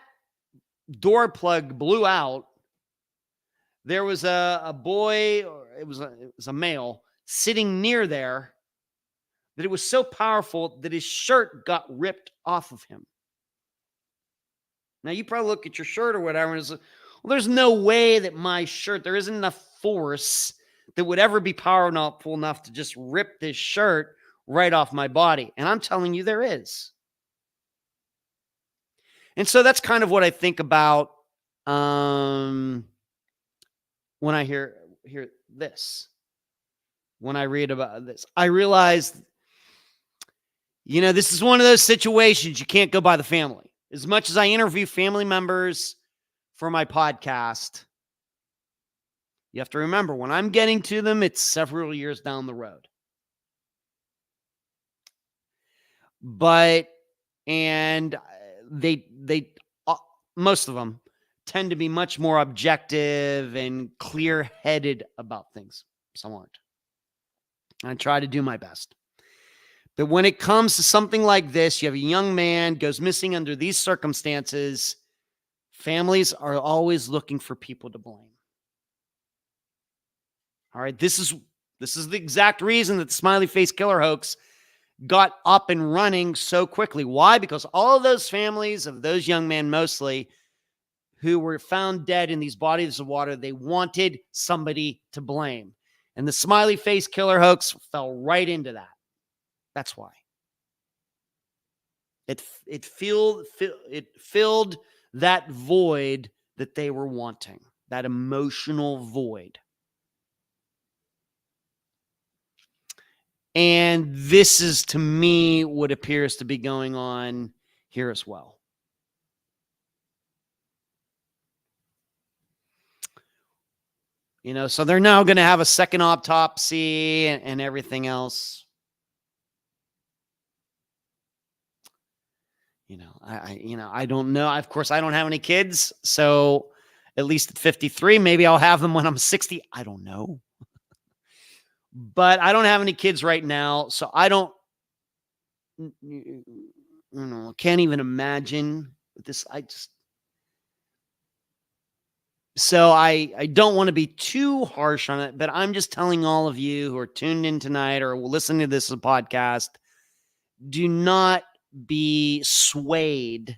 [SPEAKER 1] door plug blew out, there was a boy, or it was a male, sitting near there, that it was so powerful that his shirt got ripped off of him. Now, you probably look at your shirt or whatever, and it's like, well, there's no way that my shirt, there isn't enough force that would ever be powerful enough to just rip this shirt right off my body. And I'm telling you, there is. And so that's kind of what I think about when I hear this. When I read about this, I realize, this is one of those situations you can't go by the family. As much as I interview family members for my podcast, you have to remember, when I'm getting to them, it's several years down the road. And they most of them tend to be much more objective and clear-headed about things. Some aren't. I try to do my best. But when it comes to something like this, you have a young man goes missing under these circumstances, families are always looking for people to blame. All right, this is the exact reason that the smiley face killer hoax got up and running so quickly. Why? Because all of those families of those young men, mostly, who were found dead in these bodies of water, they wanted somebody to blame. And the smiley face killer hoax fell right into that. That's why. It filled that void that they were wanting, that emotional void. And this is, to me, what appears to be going on here as well. So they're now going to have a second autopsy and everything else. I don't know. Of course, I don't have any kids. So at least at 53, maybe I'll have them when I'm 60. I don't know. But I don't have any kids right now. So I can't even imagine this. So I don't want to be too harsh on it, but I'm just telling all of you who are tuned in tonight or listening to this podcast, do not be swayed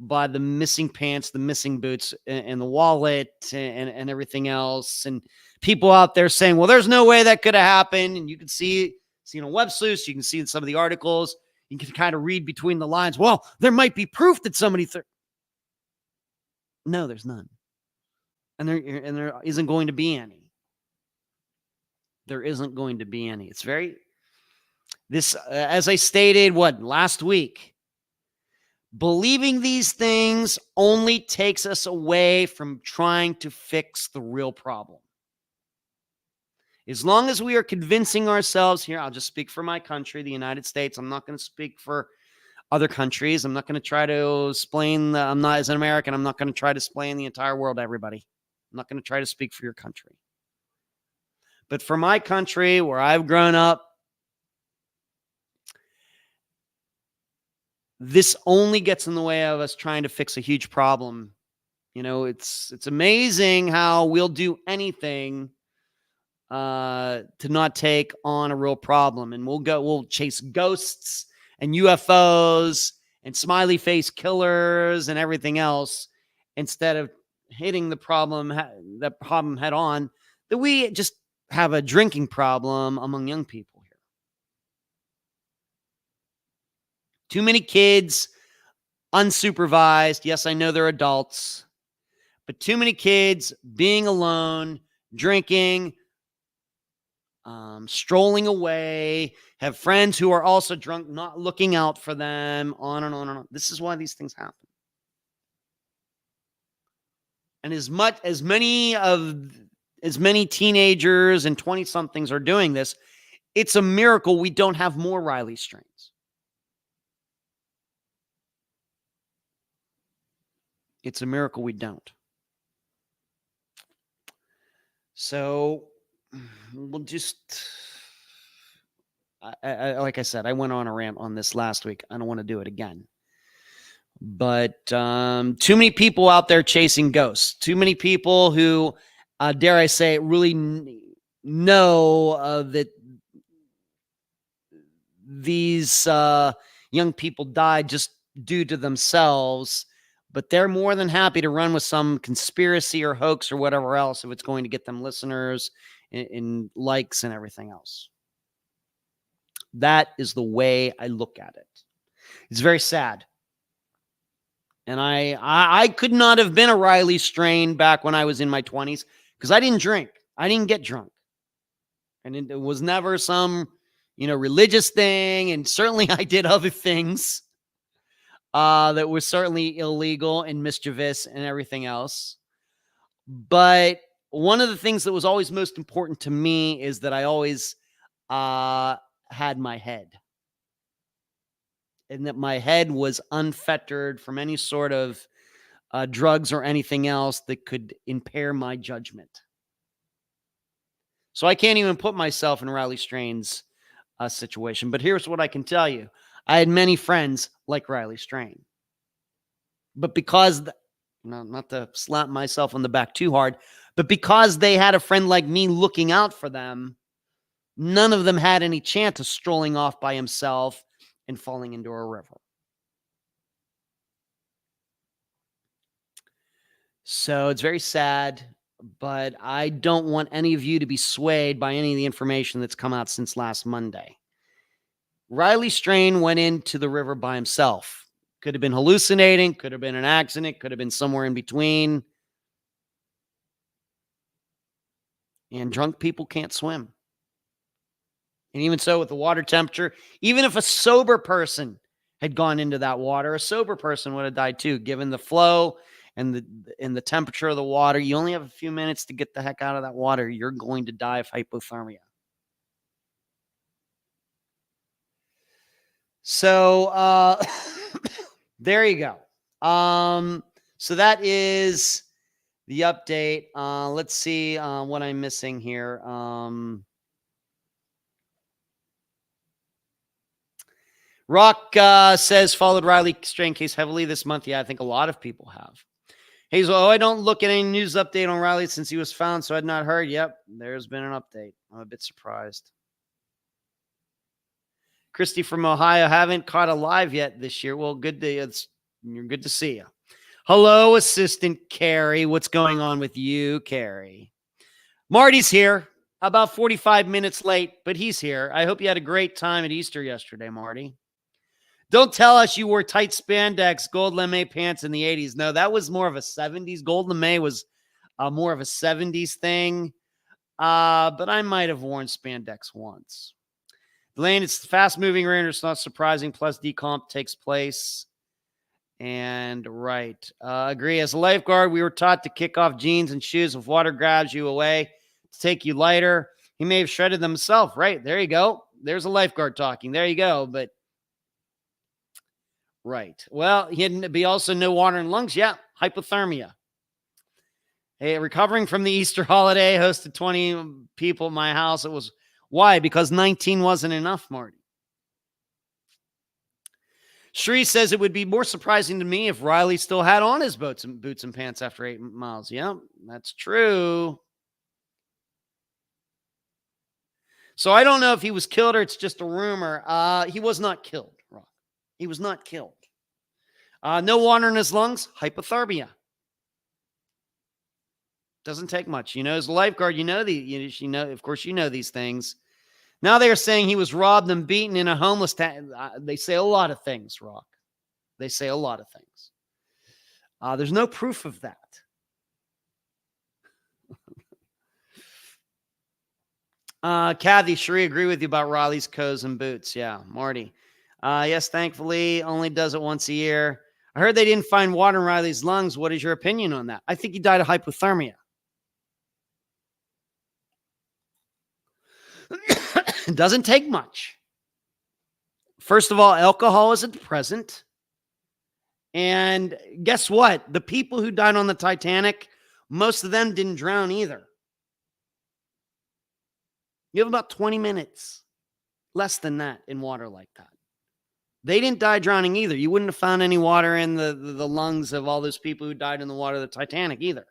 [SPEAKER 1] by the missing pants, the missing boots, and the wallet and everything else. And people out there saying, well, there's no way that could have happened. And you can see on Web Sleuths, you can see in some of the articles, you can kind of read between the lines. Well, there might be proof that somebody... No, there's none. And there isn't going to be any. There isn't going to be any. It's as I stated, last week, believing these things only takes us away from trying to fix the real problem. As long as we are convincing ourselves here, I'll just speak for my country, the United States. I'm not going to speak for other countries. I'm not going to try to explain. I'm not, as an American, I'm not going to try to explain the entire world to everybody. I'm not going to try to speak for your country. But for my country, where I've grown up, this only gets in the way of us trying to fix a huge problem. You know, it's amazing how we'll do anything to not take on a real problem. And we'll chase ghosts and UFOs and smiley face killers and everything else instead of hitting the problem head on, that we just have a drinking problem among young people here. Too many kids, unsupervised. Yes, I know they're adults, but too many kids being alone, drinking, strolling away, have friends who are also drunk, not looking out for them, on and on and on. This is why these things happen. And as many teenagers and 20-somethings are doing this, it's a miracle we don't have more Riley strains. It's a miracle we don't. So we'll just, like I said, I went on a rant on this last week. I don't want to do it again. But too many people out there chasing ghosts. Too many people who, dare I say, really know that these young people died just due to themselves. But they're more than happy to run with some conspiracy or hoax or whatever else if it's going to get them listeners and likes and everything else. That is the way I look at it. It's very sad. And I could not have been a Riley strain back when I was in my 20s because I didn't drink. I didn't get drunk. And it was never some, religious thing. And certainly I did other things that was certainly illegal and mischievous and everything else. But one of the things that was always most important to me is that I always had my head. And that my head was unfettered from any sort of drugs or anything else that could impair my judgment. So I can't even put myself in Riley Strain's situation. But here's what I can tell you. I had many friends like Riley Strain. But because, not to slap myself on the back too hard, but because they had a friend like me looking out for them, none of them had any chance of strolling off by himself and falling into a river. So it's very sad, but I don't want any of you to be swayed by any of the information that's come out since last Monday. Riley Strain went into the river by himself. Could have been hallucinating, could have been an accident, could have been somewhere in between. And drunk people can't swim. And even so, with the water temperature, even if a sober person had gone into that water, a sober person would have died too, given the flow and the temperature of the water. You only have a few minutes to get the heck out of that water. You're going to die of hypothermia. So there you go. So that is the update. Let's see what I'm missing here. Rock says, followed Riley Strain case heavily this month. Yeah, I think a lot of people have. Hazel, I don't look at any news update on Riley since he was found, so I'd not heard. Yep, there's been an update. I'm a bit surprised. Christy from Ohio, haven't caught a live yet this year. Well, you're good to see you. Hello, Assistant Carrie. What's going on with you, Carrie? Marty's here, about 45 minutes late, but he's here. I hope you had a great time at Easter yesterday, Marty. Don't tell us you wore tight spandex gold lame pants in the 80s. No, that was more of a 70s. Gold lame was more of a 70s thing. But I might have worn spandex once. Lane, it's fast-moving rain. It's not surprising. Plus, decomp takes place. And right. Agree. As a lifeguard, we were taught to kick off jeans and shoes if water grabs you away to take you lighter. He may have shredded them himself. Right. There you go. There's a lifeguard talking. There you go. But right. Well, he had be also no water in lungs. Yeah. Hypothermia. Hey, recovering from the Easter holiday, hosted 20 people at my house. It was why? Because 19 wasn't enough, Marty. Shree says it would be more surprising to me if Riley still had on his boots and pants after 8 miles. Yeah, that's true. So I don't know if he was killed or it's just a rumor. He was not killed, Rock. He was not killed. No water in his lungs, hypothermia. Doesn't take much. As a lifeguard, of course, you know these things. Now they are saying he was robbed and beaten in a homeless town. They say a lot of things, Rock. They say a lot of things. There's no proof of that. Kathy, Sheree, agree with you about Riley's coats and boots. Yeah, Marty. Yes, thankfully, only does it once a year. I heard they didn't find water in Riley's lungs. What is your opinion on that? I think he died of hypothermia. It doesn't take much. First of all, alcohol is a depressant. And guess what? The people who died on the Titanic, most of them didn't drown either. You have about 20 minutes, less than that, in water like that. They didn't die drowning either. You wouldn't have found any water in the lungs of all those people who died in the water of the Titanic either.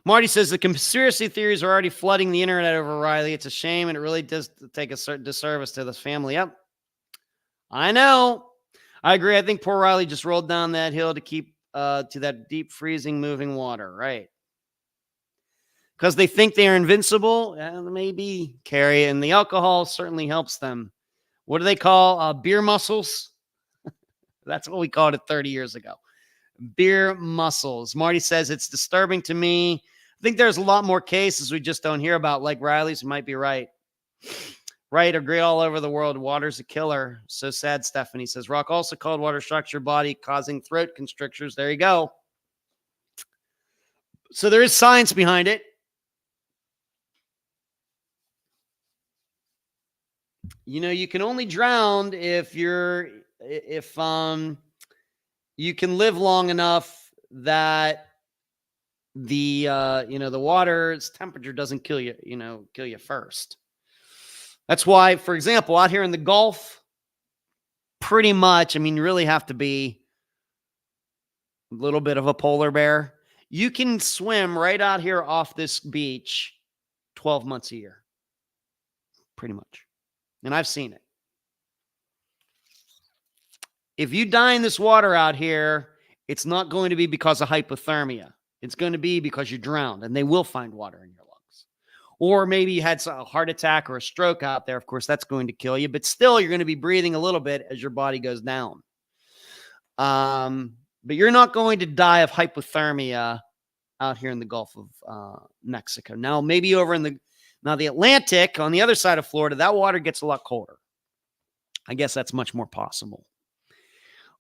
[SPEAKER 1] Marty says the conspiracy theories are already flooding the internet over Riley. It's a shame, and it really does take a certain disservice to this family. Yep. I know. I agree. I think poor Riley just rolled down that hill to keep to that deep, freezing, moving water. Right. Because they think they are invincible. Maybe, Carrie. And the alcohol certainly helps them. What do they call beer muscles? That's what we called it 30 years ago. Beer muscles. Marty says it's disturbing to me. I think there's a lot more cases we just don't hear about, like Riley's. You might be right. Right, agree all over the world. Water's a killer. So sad, Stephanie says. Rock also called water structure body causing throat constrictors. There you go. So there is science behind it. You can only drown if you can live long enough that the water's temperature doesn't kill you first. That's why, for example, out here in the Gulf, pretty much, you really have to be a little bit of a polar bear. You can swim right out here off this beach 12 months a year. Pretty much. And I've seen it. If you die in this water out here, it's not going to be because of hypothermia. It's going to be because you drowned, and they will find water in your lungs. Or maybe you had a heart attack or a stroke out there. Of course, that's going to kill you, but still you're going to be breathing a little bit as your body goes down. But you're not going to die of hypothermia out here in the Gulf of Mexico. Now, maybe over in the Atlantic, on the other side of Florida, that water gets a lot colder. I guess that's much more possible.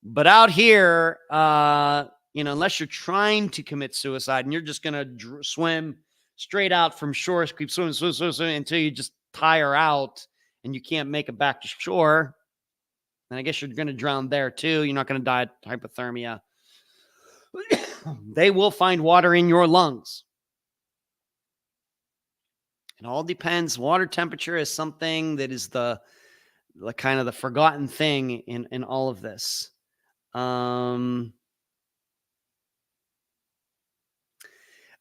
[SPEAKER 1] But out here, unless you're trying to commit suicide and you're just going to swim straight out from shore, keep swimming until you just tire out and you can't make it back to shore, then I guess you're going to drown there too. You're not going to die of hypothermia. They will find water in your lungs. It all depends. Water temperature is something that is the kind of the forgotten thing in all of this. The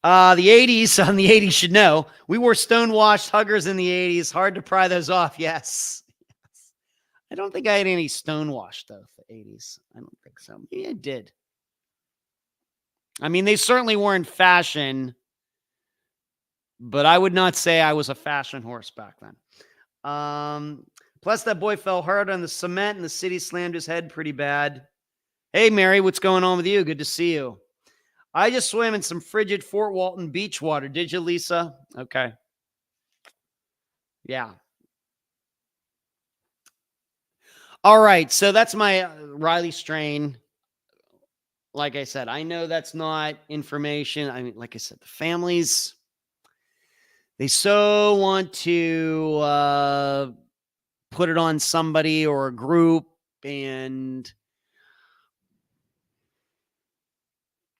[SPEAKER 1] 80s, on the 80s should know. We wore stonewashed huggers in the 80s. Hard to pry those off. Yes. I don't think I had any stonewashed, though, the 80s. I don't think so. Maybe I did. They certainly were in fashion, but I would not say I was a fashion horse back then. Plus, that boy fell hard on the cement and the city slammed his head pretty bad. Hey, Mary, what's going on with you? Good to see you. I just swam in some frigid Fort Walton beach water. Did you, Lisa? Okay. Yeah. All right. So that's my Riley strain. like I said, I know that's not information. I mean, like I said, the families, they so want to put it on somebody or a group, and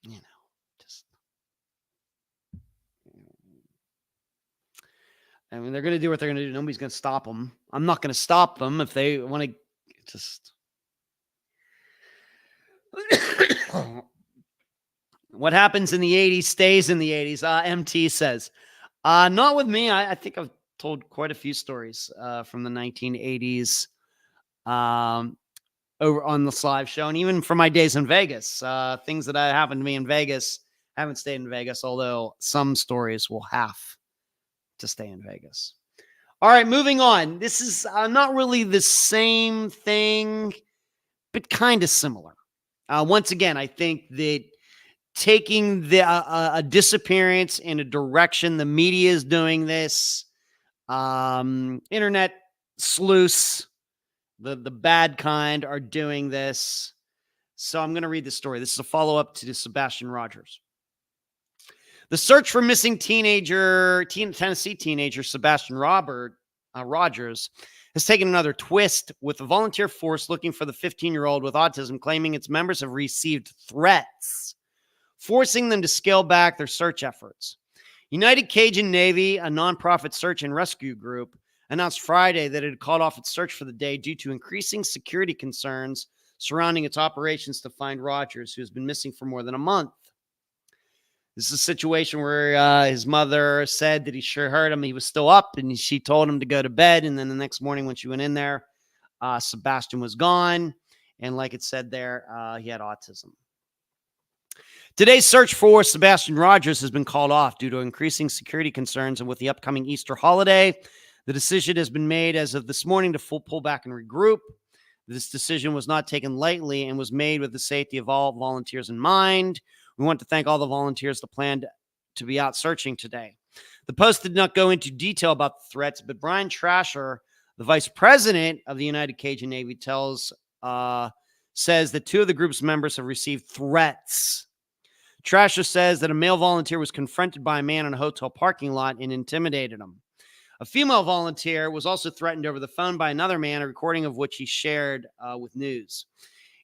[SPEAKER 1] you know, just, I mean, they're going to do what they're going to do. Nobody's going to stop them. I'm not going to stop them if they want to just. What happens in the 80s stays in the 80s. MT says, not with me. I think I've told quite a few stories from the 1980s over on this live show, and even from my days in Vegas. Things that happened to me in Vegas. Haven't stayed in Vegas, although some stories will have to stay in Vegas. All right, moving on. This is not really the same thing, but kind of similar. Once again, I think that taking a disappearance in a direction, the media is doing this. Internet sleuths, the bad kind, are doing this. So I'm going to read the story. This is a follow-up to the Sebastian Rogers. The search for missing Tennessee teenager Sebastian Rogers has taken another twist, with a volunteer force looking for the 15-year-old with autism, claiming its members have received threats, forcing them to scale back their search efforts. United Cajun Navy, a nonprofit search and rescue group, announced Friday that it had called off its search for the day due to increasing security concerns surrounding its operations to find Rogers, who has been missing for more than a month. This is a situation where his mother said that he sure heard him. He was still up, and she told him to go to bed. And then the next morning when she went in there, Sebastian was gone. And like it said there, he had autism. Today's search for Sebastian Rogers has been called off due to increasing security concerns, and with the upcoming Easter holiday, the decision has been made as of this morning to pull back and regroup. This decision was not taken lightly and was made with the safety of all volunteers in mind. We want to thank all the volunteers that planned to be out searching today. The Post did not go into detail about the threats, but Brian Trasher, the vice president of the United Cajun Navy, says that two of the group's members have received threats. Trasher says that a male volunteer was confronted by a man in a hotel parking lot and intimidated him. A female volunteer was also threatened over the phone by another man, a recording of which he shared with news.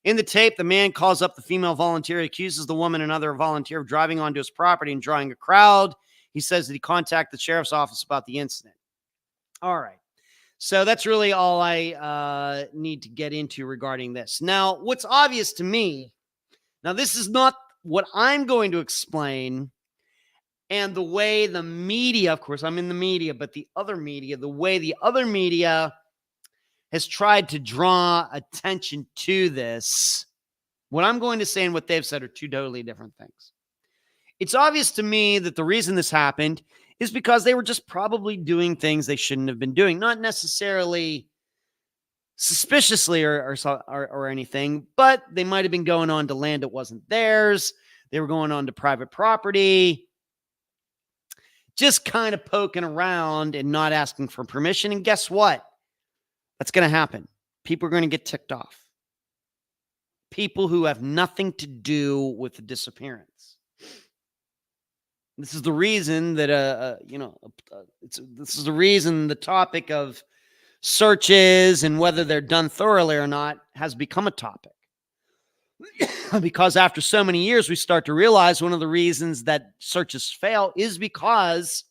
[SPEAKER 1] In the tape, the man calls up the female volunteer, accuses the woman and another volunteer of driving onto his property and drawing a crowd. He says that he contacted the sheriff's office about the incident. All right. So that's really all I need to get into regarding this. Now, what's obvious to me, now this is not what I'm going to explain, and the way the media, of course, I'm in the media, but the way the other media has tried to draw attention to this, what I'm going to say and what they've said are two totally different things. It's obvious to me that the reason this happened is because they were just probably doing things they shouldn't have been doing, not necessarily suspiciously or anything, but they might have been going on to land that wasn't theirs. They were going on to private property, just kind of poking around and not asking for permission. And guess what? That's going to happen. People are going to get ticked off. People who have nothing to do with the disappearance. This is the reason that this is the reason the topic of searches and whether they're done thoroughly or not has become a topic. Because after so many years, we start to realize one of the reasons that searches fail is because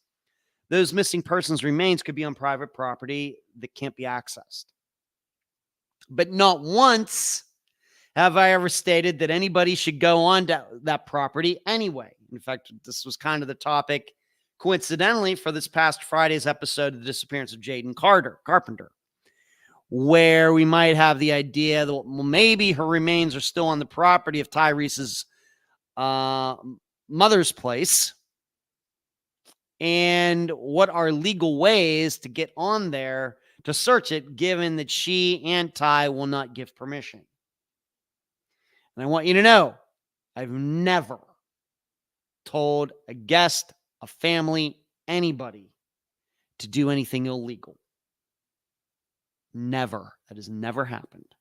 [SPEAKER 1] those missing persons' remains could be on private property that can't be accessed. But not once have I ever stated that anybody should go on to that property anyway. In fact, this was kind of the topic, coincidentally, for this past Friday's episode of The Disappearance of Jaden Carpenter, where we might have the idea that, well, maybe her remains are still on the property of Tyrese's mother's place. And what are legal ways to get on there to search it, given that she and Ty will not give permission? And I want you to know, I've never told a guest, a family, anybody to do anything illegal. Never. That has never happened.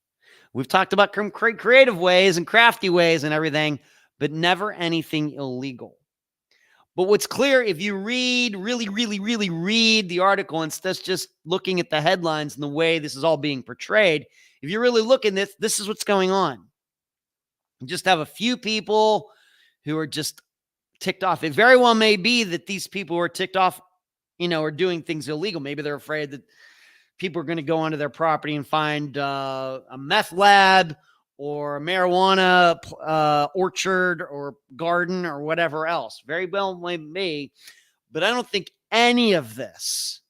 [SPEAKER 1] We've talked about creative ways and crafty ways and everything, but never anything illegal. But what's clear, if you read, really read the article instead of just looking at the headlines and the way this is all being portrayed, if you really look at this is what's going on. You just have a few people who are just ticked off. It very well may be that these people who are ticked off, are doing things illegal. Maybe they're afraid that people are going to go onto their property and find a meth lab or a marijuana orchard or garden or whatever else. Very well may be, but I don't think any of this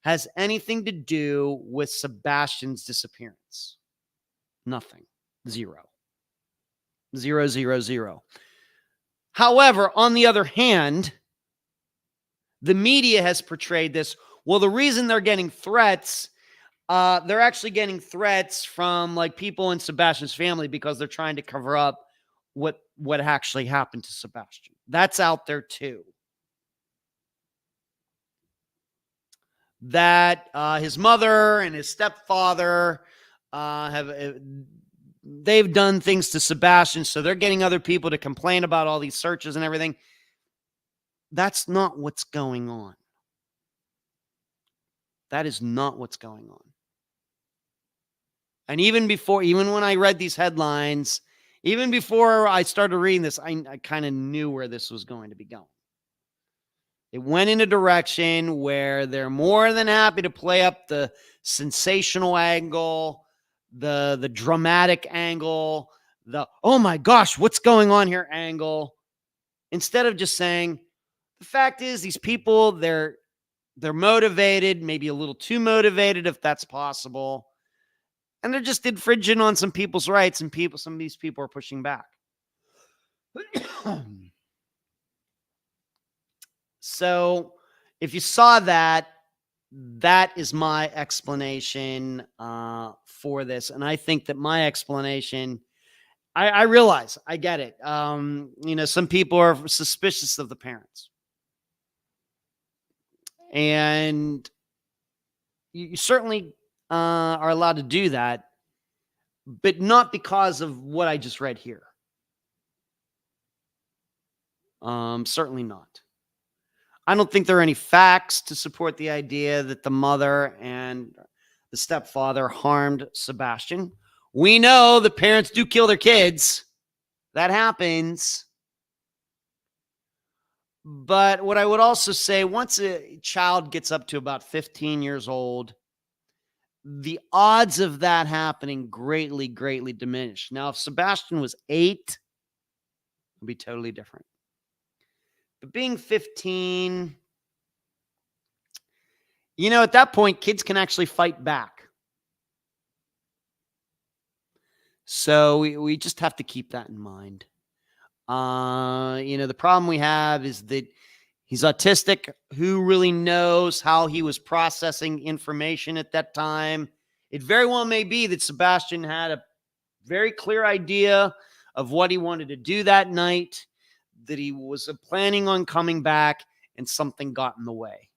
[SPEAKER 1] has anything to do with Sebastian's disappearance. Nothing. Zero. Zero, zero, zero. However, on the other hand, the media has portrayed this. Well, the reason they're getting threats, they're actually getting threats from like people in Sebastian's family because they're trying to cover up what actually happened to Sebastian. That's out there too. That his mother and his stepfather they've done things to Sebastian, so they're getting other people to complain about all these searches and everything. That's not what's going on. That is not what's going on. And even when I read these headlines, even before I started reading this, I kind of knew where this was going to be going. It went in a direction where they're more than happy to play up the sensational angle, the dramatic angle, the, oh my gosh, what's going on here angle, instead of just saying, the fact is these people, they're motivated, maybe a little too motivated if that's possible. And they're just infringing on some people's rights, and some of these people are pushing back. So if you saw that, that is my explanation for this. And I think that my explanation, I realize, I get it. Some people are suspicious of the parents. And you certainly are allowed to do that, but not because of what I just read here. Certainly not. I don't think there are any facts to support the idea that the mother and the stepfather harmed Sebastian. We know the parents do kill their kids. That happens. But what I would also say, once a child gets up to about 15 years old, the odds of that happening greatly diminish. Now, if Sebastian was 8, it would be totally different. But being 15, at that point, kids can actually fight back. So we just have to keep that in mind. The problem we have is that he's autistic. Who really knows how he was processing information at that time? It very well may be that Sebastian had a very clear idea of what he wanted to do that night, that he was planning on coming back, and something got in the way.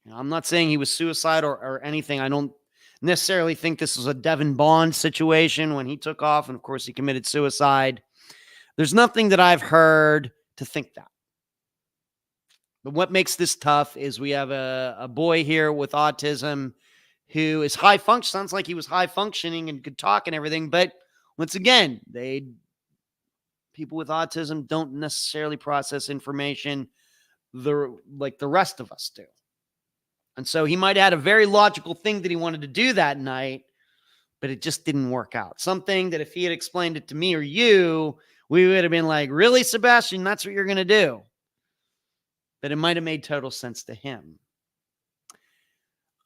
[SPEAKER 1] I'm not saying he was suicide or anything. I don't necessarily think this was a Devin Bond situation when he took off, and of course he committed suicide. There's nothing that I've heard to think that. But what makes this tough is we have a boy here with autism who is high function. Sounds like he was high functioning and could talk and everything. But once again, people with autism don't necessarily process information like the rest of us do. And so he might have had a very logical thing that he wanted to do that night, but it just didn't work out. Something that if he had explained it to me or you, we would have been like, really, Sebastian, that's what you're going to do? But it might have made total sense to him.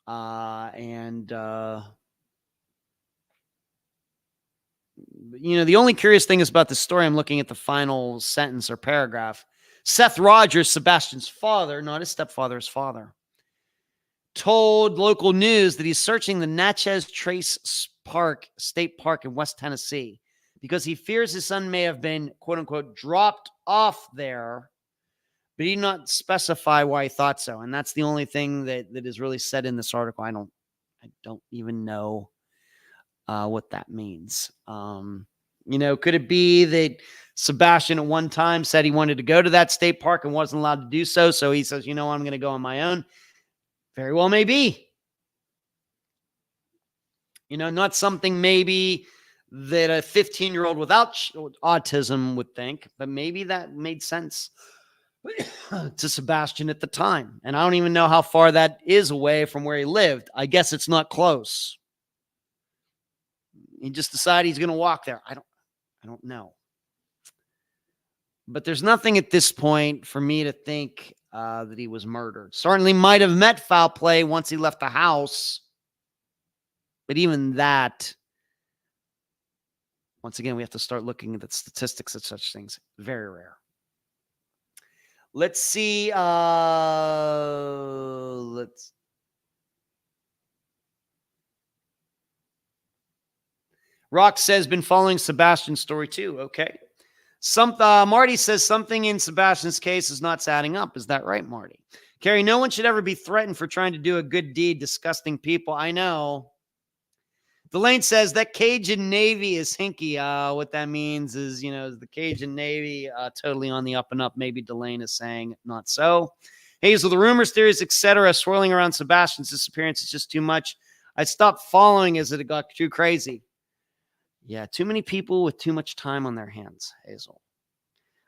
[SPEAKER 1] The only curious thing is about the story, I'm looking at the final sentence or paragraph. Seth Rogers, Sebastian's father, not his stepfather, his father, told local news that he's searching the Natchez Trace State Park in West Tennessee because he fears his son may have been, quote unquote, dropped off there, but he did not specify why he thought so. And that's the only thing that is really said in this article. I don't even know what that means. Could it be that Sebastian at one time said he wanted to go to that state park and wasn't allowed to do so? So he says, I'm going to go on my own. Very well may be. Not something maybe that a 15-year-old without autism would think, but maybe that made sense to Sebastian at the time. And I don't even know how far that is away from where he lived. I guess it's not close. He just decided he's going to walk there. I don't know. But there's nothing at this point for me to think that he was murdered. Certainly might have met foul play once he left the house. But even that, once again, we have to start looking at the statistics of such things. Very rare. Let's see. Rock says, been following Sebastian's story too. Okay. Marty says something in Sebastian's case is not adding up. Is that right, Marty? Carrie, no one should ever be threatened for trying to do a good deed. Disgusting people. I know. Delane says that Cajun Navy is hinky. What that means is, is the Cajun Navy totally on the up and up. Maybe Delane is saying not so. Hazel, the rumors, theories, etc. swirling around Sebastian's disappearance is just too much. I stopped following as it got too crazy. Yeah, too many people with too much time on their hands, Hazel.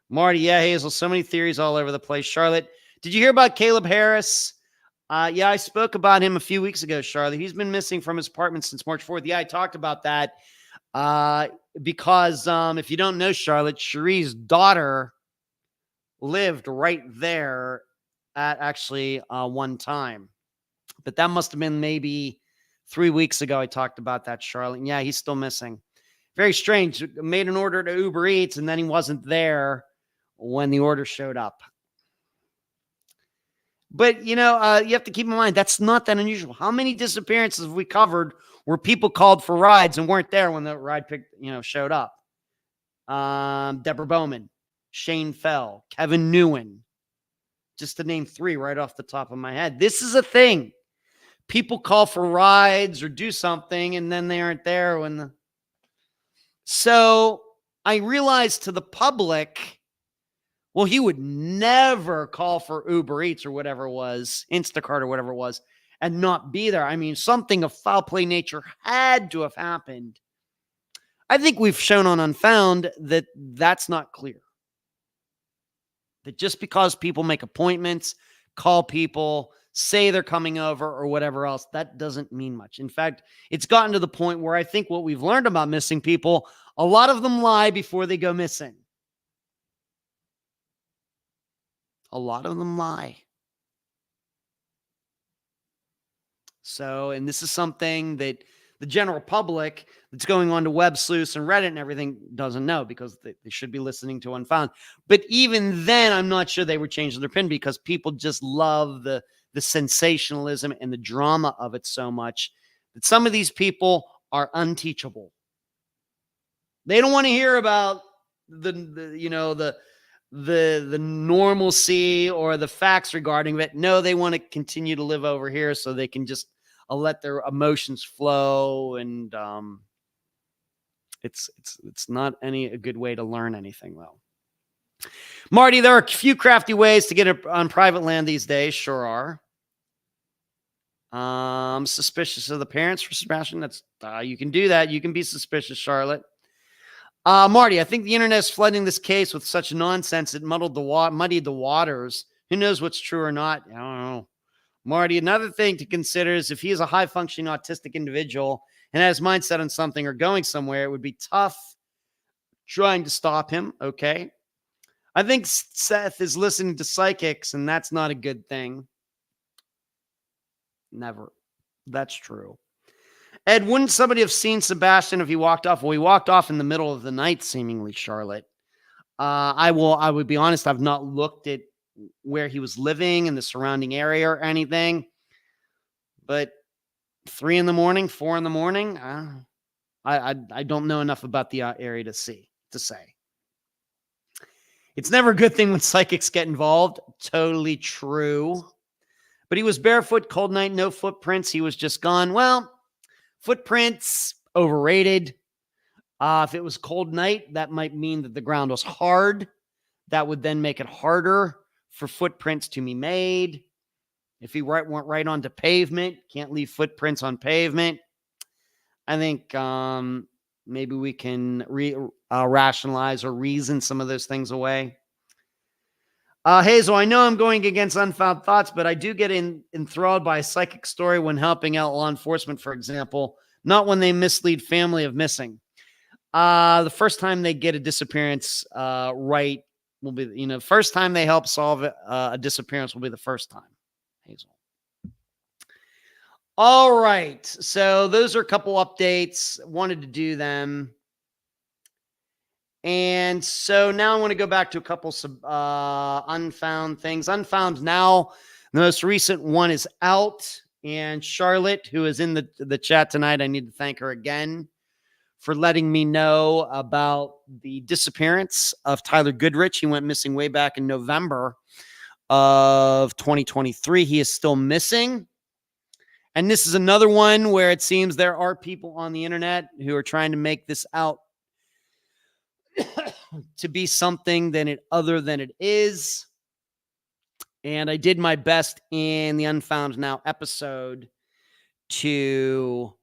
[SPEAKER 1] Marty, yeah, Hazel, so many theories all over the place. Charlotte, did you hear about Caleb Harris? Yeah, I spoke about him a few weeks ago, Charlotte. He's been missing from his apartment since March 4th. Yeah, I talked about that because if you don't know, Charlotte, Cherie's daughter lived right there at actually one time. But that must have been maybe 3 weeks ago I talked about that, Charlotte. And yeah, he's still missing. Very strange. Made an order to Uber Eats, and then he wasn't there when the order showed up. But, you have to keep in mind, that's not that unusual. How many disappearances have we covered where people called for rides and weren't there when the ride showed up? Deborah Bowman, Shane Fell, Kevin Newen, just to name 3 right off the top of my head. This is a thing. People call for rides or do something, and then they aren't there when So I realized to the public, well, he would never call for Uber Eats or whatever it was, Instacart or whatever it was, and not be there. I mean, something of foul play nature had to have happened. I think we've shown on Unfound that that's not clear. That just because people make appointments, call people, say they're coming over or whatever else, that doesn't mean much. In fact, it's gotten to the point where I think what we've learned about missing people, a lot of them lie before they go missing. A lot of them lie. So, and this is something that the general public that's going on to Web Sleuths and Reddit and everything doesn't know because they should be listening to Unfound. But even then, I'm not sure they were changing their pin because people just love the sensationalism and the drama of it so much that some of these people are unteachable. They don't want to hear about the normalcy or the facts regarding it. No, they want to continue to live over here so they can just let their emotions flow, and it's not a good way to learn anything, though. Marty, there are a few crafty ways to get on private land these days. Sure are. I'm suspicious of the parents for Sebastian. That's you can do that. You can be suspicious, Charlotte. Marty, I think the internet is flooding this case with such nonsense it muddied the waters. Who knows what's true or not? I don't know. Marty, another thing to consider is if he is a high-functioning autistic individual and has mindset on something or going somewhere, it would be tough trying to stop him. Okay. I think Seth is listening to psychics, and that's not a good thing. Never. That's true. Ed, wouldn't somebody have seen Sebastian if he walked off? Well, he walked off in the middle of the night, seemingly, Charlotte. I would be honest, I've not looked at where he was living in the surrounding area or anything. But 3 a.m, 4 a.m, I don't know enough about the area to say. It's never a good thing when psychics get involved. Totally true. But he was barefoot, cold night, no footprints. He was just gone. Well, footprints, overrated. If it was cold night, that might mean that the ground was hard. That would then make it harder for footprints to be made. If he went right onto pavement, can't leave footprints on pavement. I think maybe we can rationalize or reason some of those things away. Hazel, I know I'm going against Unfound Thoughts, but I do get enthralled by a psychic story when helping out law enforcement, for example, not when they mislead family of missing. The first time they get a disappearance right will be, first time they help solve a disappearance will be the first time, Hazel. All right. So those are a couple updates. Wanted to do them. And so now I want to go back to a couple unfound things. Unfound now, the most recent one is out. And Charlotte, who is in the chat tonight, I need to thank her again for letting me know about the disappearance of Tyler Goodrich. He went missing way back in November of 2023. He is still missing. And this is another one where it seems there are people on the internet who are trying to make this out to be something other than it is. And I did my best in the Unfound Now episode to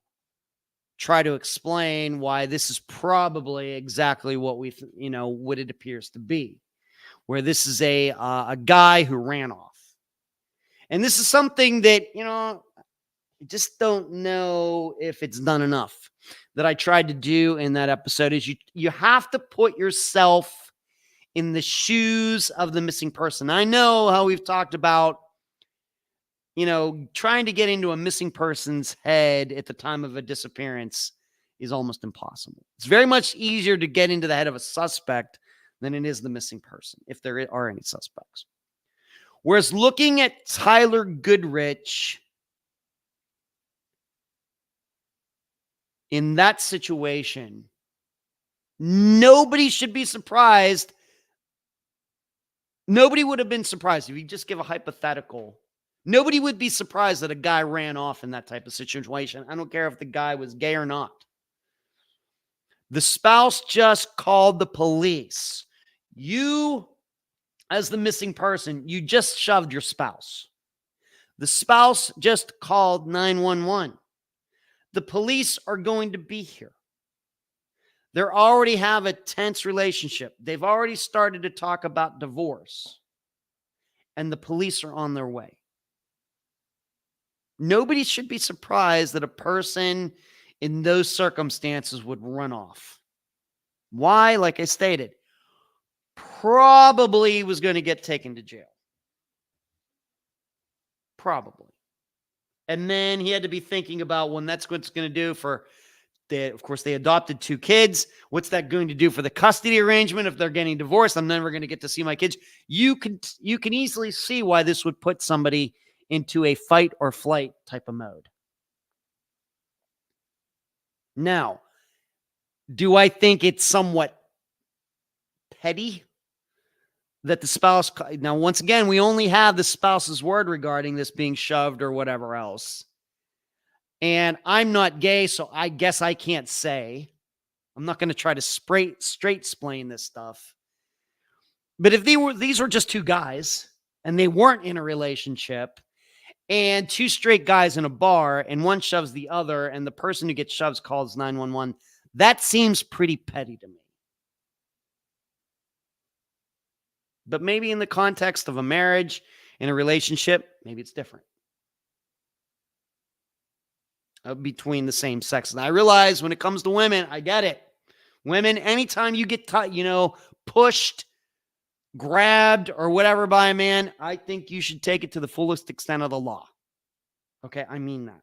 [SPEAKER 1] try to explain why this is probably exactly what what it appears to be, where this is a guy who ran off. And this is something that, I just don't know if it's done enough. That I tried to do in that episode is you have to put yourself in the shoes of the missing person. I know how we've talked about, trying to get into a missing person's head at the time of a disappearance is almost impossible. It's very much easier to get into the head of a suspect than it is the missing person, if there are any suspects. Whereas looking at Tyler Goodrich in that situation, nobody should be surprised. Nobody would have been surprised if you just give a hypothetical. Nobody would be surprised that a guy ran off in that type of situation. I don't care if the guy was gay or not. The spouse just called the police. You, as the missing person, you just shoved your spouse. The spouse just called 911. The police are going to be here. They already have a tense relationship. They've already started to talk about divorce. And the police are on their way. Nobody should be surprised that a person in those circumstances would run off. Why? Like I stated, probably was going to get taken to jail. Probably. And then he had to be thinking about when that's what it's going to do for, of course, they adopted 2 kids. What's that going to do for the custody arrangement if they're getting divorced? I'm never going to get to see my kids. You can easily see why this would put somebody into a fight or flight type of mode. Now, do I think it's somewhat petty that the spouse... Now, once again, we only have the spouse's word regarding this being shoved or whatever else. And I'm not gay, so I guess I can't say. I'm not going to try to straight explain this stuff. But if these were just 2 guys and they weren't in a relationship and 2 straight guys in a bar and one shoves the other and the person who gets shoved calls 911, that seems pretty petty to me. But maybe in the context of a marriage, in a relationship, maybe it's different. Between the same sex. And I realize when it comes to women, I get it. Women, anytime you get, pushed, grabbed, or whatever by a man, I think you should take it to the fullest extent of the law. Okay, I mean that.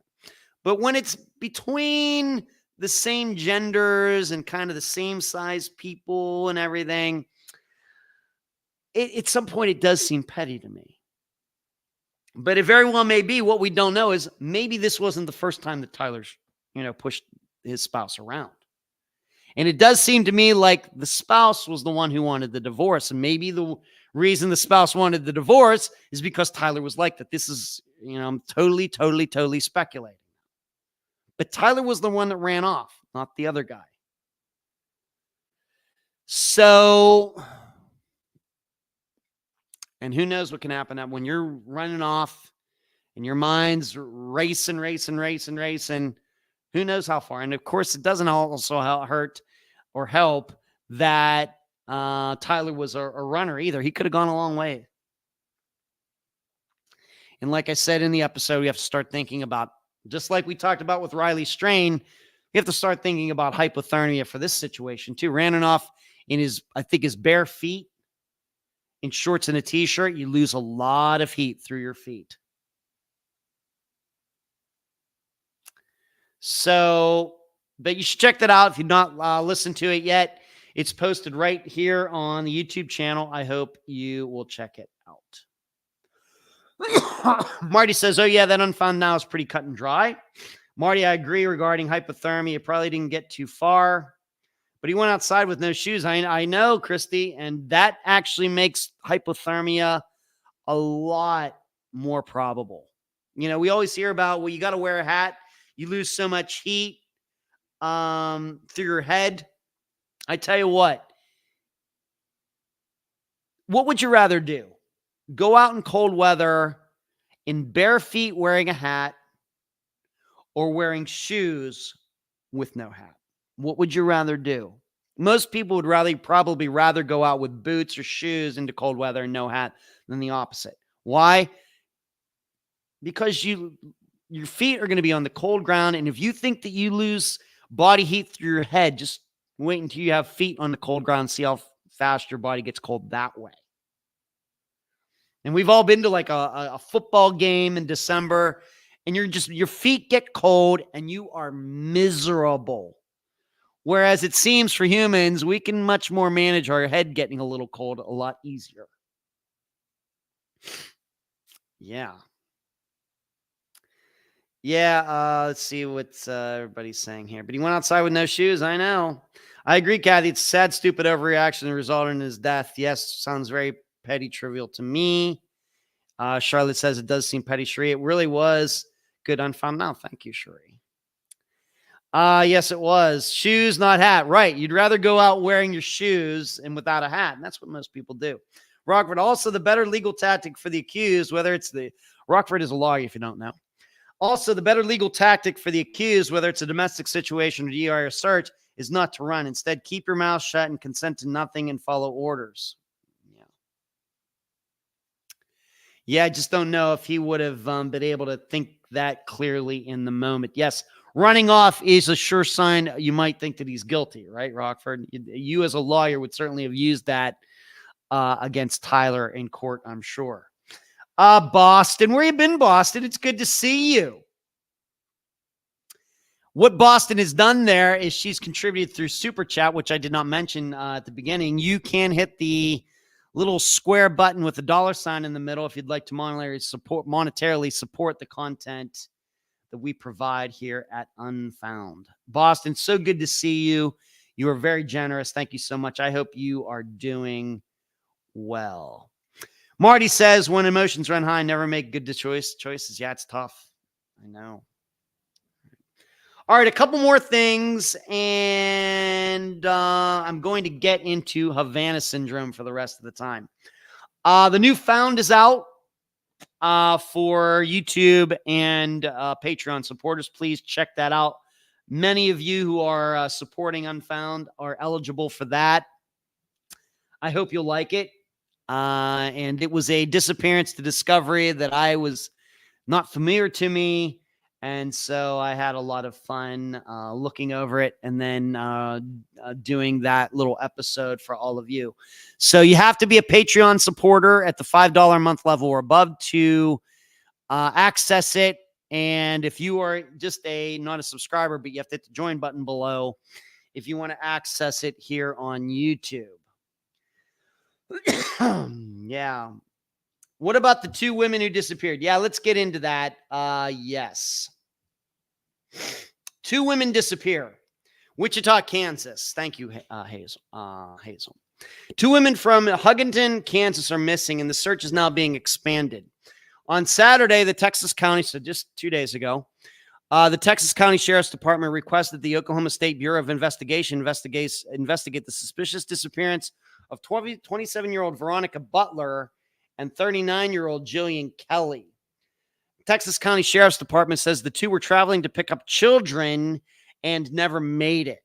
[SPEAKER 1] But when it's between the same genders and kind of the same size people and everything, at some point it does seem petty to me. But it very well may be. What we don't know is maybe this wasn't the first time that Tyler's, pushed his spouse around. And it does seem to me like the spouse was the one who wanted the divorce. And maybe the reason the spouse wanted the divorce is because Tyler was like that. This is, I'm totally speculating. But Tyler was the one that ran off. not the other guy. So, and who knows what can happen when you're running off and your mind's racing. Who knows how far? And of course, it doesn't also hurt or help that Tyler was a runner either. He could have gone a long way. And like I said in the episode, we have to start thinking about, just like we talked about with Riley Strain, we have to start thinking about hypothermia for this situation too. Running off in his bare feet, in shorts and a t-shirt, you lose a lot of heat through your feet. So, but you should check that out if you've not listened to it yet. It's posted right here on the YouTube channel. I hope you will check it out. Marty says, oh yeah, that Unfound now is pretty cut and dry. Marty, I agree regarding hypothermia. It probably didn't get too far, but he went outside with no shoes. I know, Christy, and that actually makes hypothermia a lot more probable. You know, we always hear about, well, you got to wear a hat. You lose so much heat through your head. I tell you what would you rather do? Go out in cold weather in bare feet wearing a hat or wearing shoes with no hat? What would you rather do? Most people would probably rather go out with boots or shoes into cold weather and no hat than the opposite. Why? Because your feet are going to be on the cold ground, and if you think that you lose body heat through your head, just wait until you have feet on the cold ground, see how fast your body gets cold that way. And we've all been to like a football game in December, and your feet get cold and you are miserable. Whereas it seems for humans, we can much more manage our head getting a little cold a lot easier. Yeah. Yeah, let's see what everybody's saying here. But he went outside with no shoes. I know. I agree, Kathy. It's a sad, stupid overreaction that resulted in his death. Yes, sounds very petty, trivial to me. Charlotte says it does seem petty, Cherie. It really was good Unfound now. Thank you, Cherie. Yes, it was. Shoes, not hat. Right. You'd rather go out wearing your shoes and without a hat. And that's what most people do. Rockford, also the better legal tactic for the accused, whether it's Rockford is a lawyer, if you don't know. Also, the better legal tactic for the accused, whether it's a domestic situation or DUI or search, is not to run. Instead, keep your mouth shut and consent to nothing and follow orders. Yeah, I just don't know if he would have been able to think that clearly in the moment. Yes, running off is a sure sign you might think that he's guilty, right, Rockford? You as a lawyer would certainly have used that against Tyler in court, I'm sure. Boston, where you been, Boston? It's good to see you. What Boston has done there is she's contributed through Super Chat, which I did not mention at the beginning. You can hit the little square button with a $sign in the middle if you'd like to monetarily support the content that we provide here at Unfound. Boston, so good to see you. You are very generous. Thank you so much. I hope you are doing well. Marty says, when emotions run high, never make good choices. Yeah, it's tough. I know. All right, a couple more things, and I'm going to get into Havana Syndrome for the rest of the time. The new Found is out for YouTube and Patreon supporters. Please check that out. Many of you who are supporting Unfound are eligible for that. I hope you'll like it. And it was a disappearance to discovery that I was not familiar to me. And so I had a lot of fun looking over it and then doing that little episode for all of you. So you have to be a Patreon supporter at the $5 a month level or above to access it. And if you are just not a subscriber, but you have to hit the join button below if you want to access it here on YouTube. Yeah. What about the two women who disappeared? Yeah, let's get into that. Yes. Two women disappear. Wichita, Kansas. Thank you, Hazel. Two women from Huggington, Kansas are missing, and the search is now being expanded. On Saturday, the Texas County, so just 2 days ago, The Texas County Sheriff's Department requested the Oklahoma State Bureau of Investigation investigate the suspicious disappearance of 27-year-old Veronica Butler and 39-year-old Jillian Kelly. Texas County Sheriff's Department says the two were traveling to pick up children and never made it.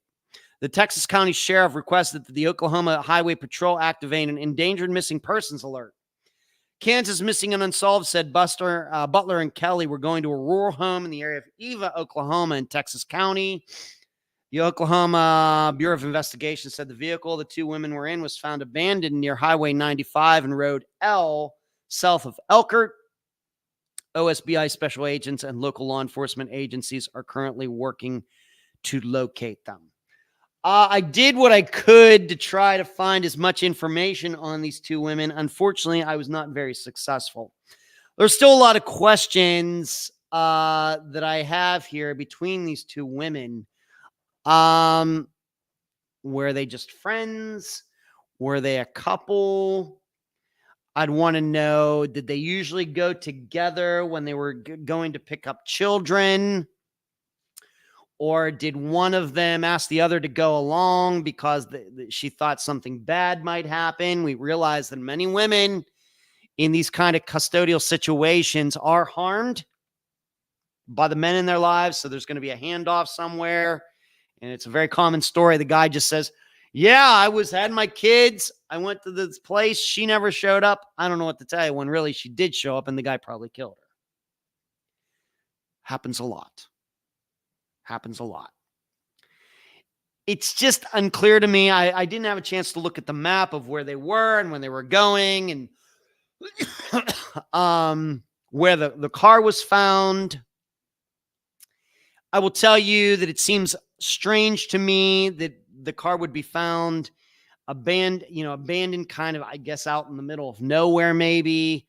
[SPEAKER 1] The Texas County Sheriff requested that the Oklahoma Highway Patrol activate an endangered missing persons alert. Kansas Missing and Unsolved said Butler and Kelly were going to a rural home in the area of Eva, Oklahoma, in Texas County. The Oklahoma Bureau of Investigation said the vehicle the two women were in was found abandoned near Highway 95 and Road L, south of Elkhart. OSBI special agents and local law enforcement agencies are currently working to locate them. I did what I could to try to find as much information on these two women. Unfortunately, I was not very successful. There's still a lot of questions that I have here between these two women. Were they just friends? Were they a couple? I'd want to know, did they usually go together when they were going to pick up children? Or did one of them ask the other to go along because she thought something bad might happen? We realize that many women in these kind of custodial situations are harmed by the men in their lives. So there's going to be a handoff somewhere. And it's a very common story. The guy just says, yeah, had my kids. I went to this place. She never showed up. I don't know what to tell you when really she did show up and the guy probably killed her. Happens a lot. It's just unclear to me. I didn't have a chance to look at the map of where they were and when they were going and where the car was found. I will tell you that it seems strange to me that the car would be found abandoned kind of, I guess, out in the middle of nowhere, maybe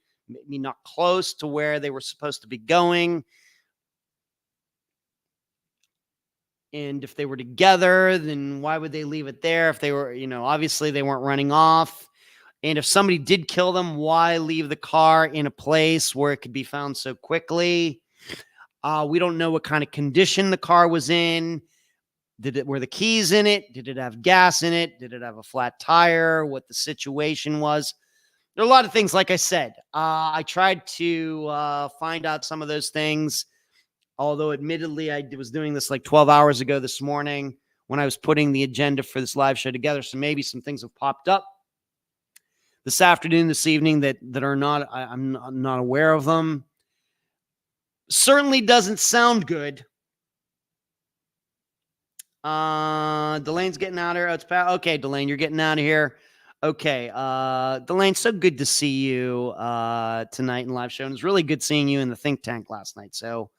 [SPEAKER 1] not close to where they were supposed to be going. And if they were together, then why would they leave it there? If they were, obviously they weren't running off. And if somebody did kill them, why leave the car in a place where it could be found so quickly? We don't know what kind of condition the car was in. Were the keys in it? Did it have gas in it? Did it have a flat tire? What the situation was? There are a lot of things, like I said. I tried to find out some of those things. Although, admittedly, I was doing this like 12 hours ago this morning when I was putting the agenda for this live show together. So maybe some things have popped up this afternoon, this evening that are not, I'm not aware of them. Certainly doesn't sound good. Delane's getting out of here. Okay, Delane, you're getting out of here. Okay. Delane, so good to see you tonight in live show. And it was really good seeing you in the think tank last night. So,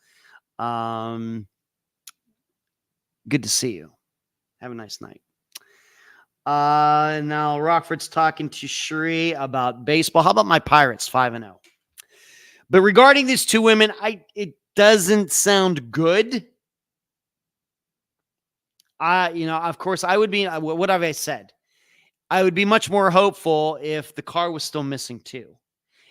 [SPEAKER 1] good to see you. Have a nice night. Now Rockford's talking to Sheree about baseball. How about my Pirates 5-0? But regarding these two women, it doesn't sound good. Of course, I would be, what have I said? I would be much more hopeful if the car was still missing too.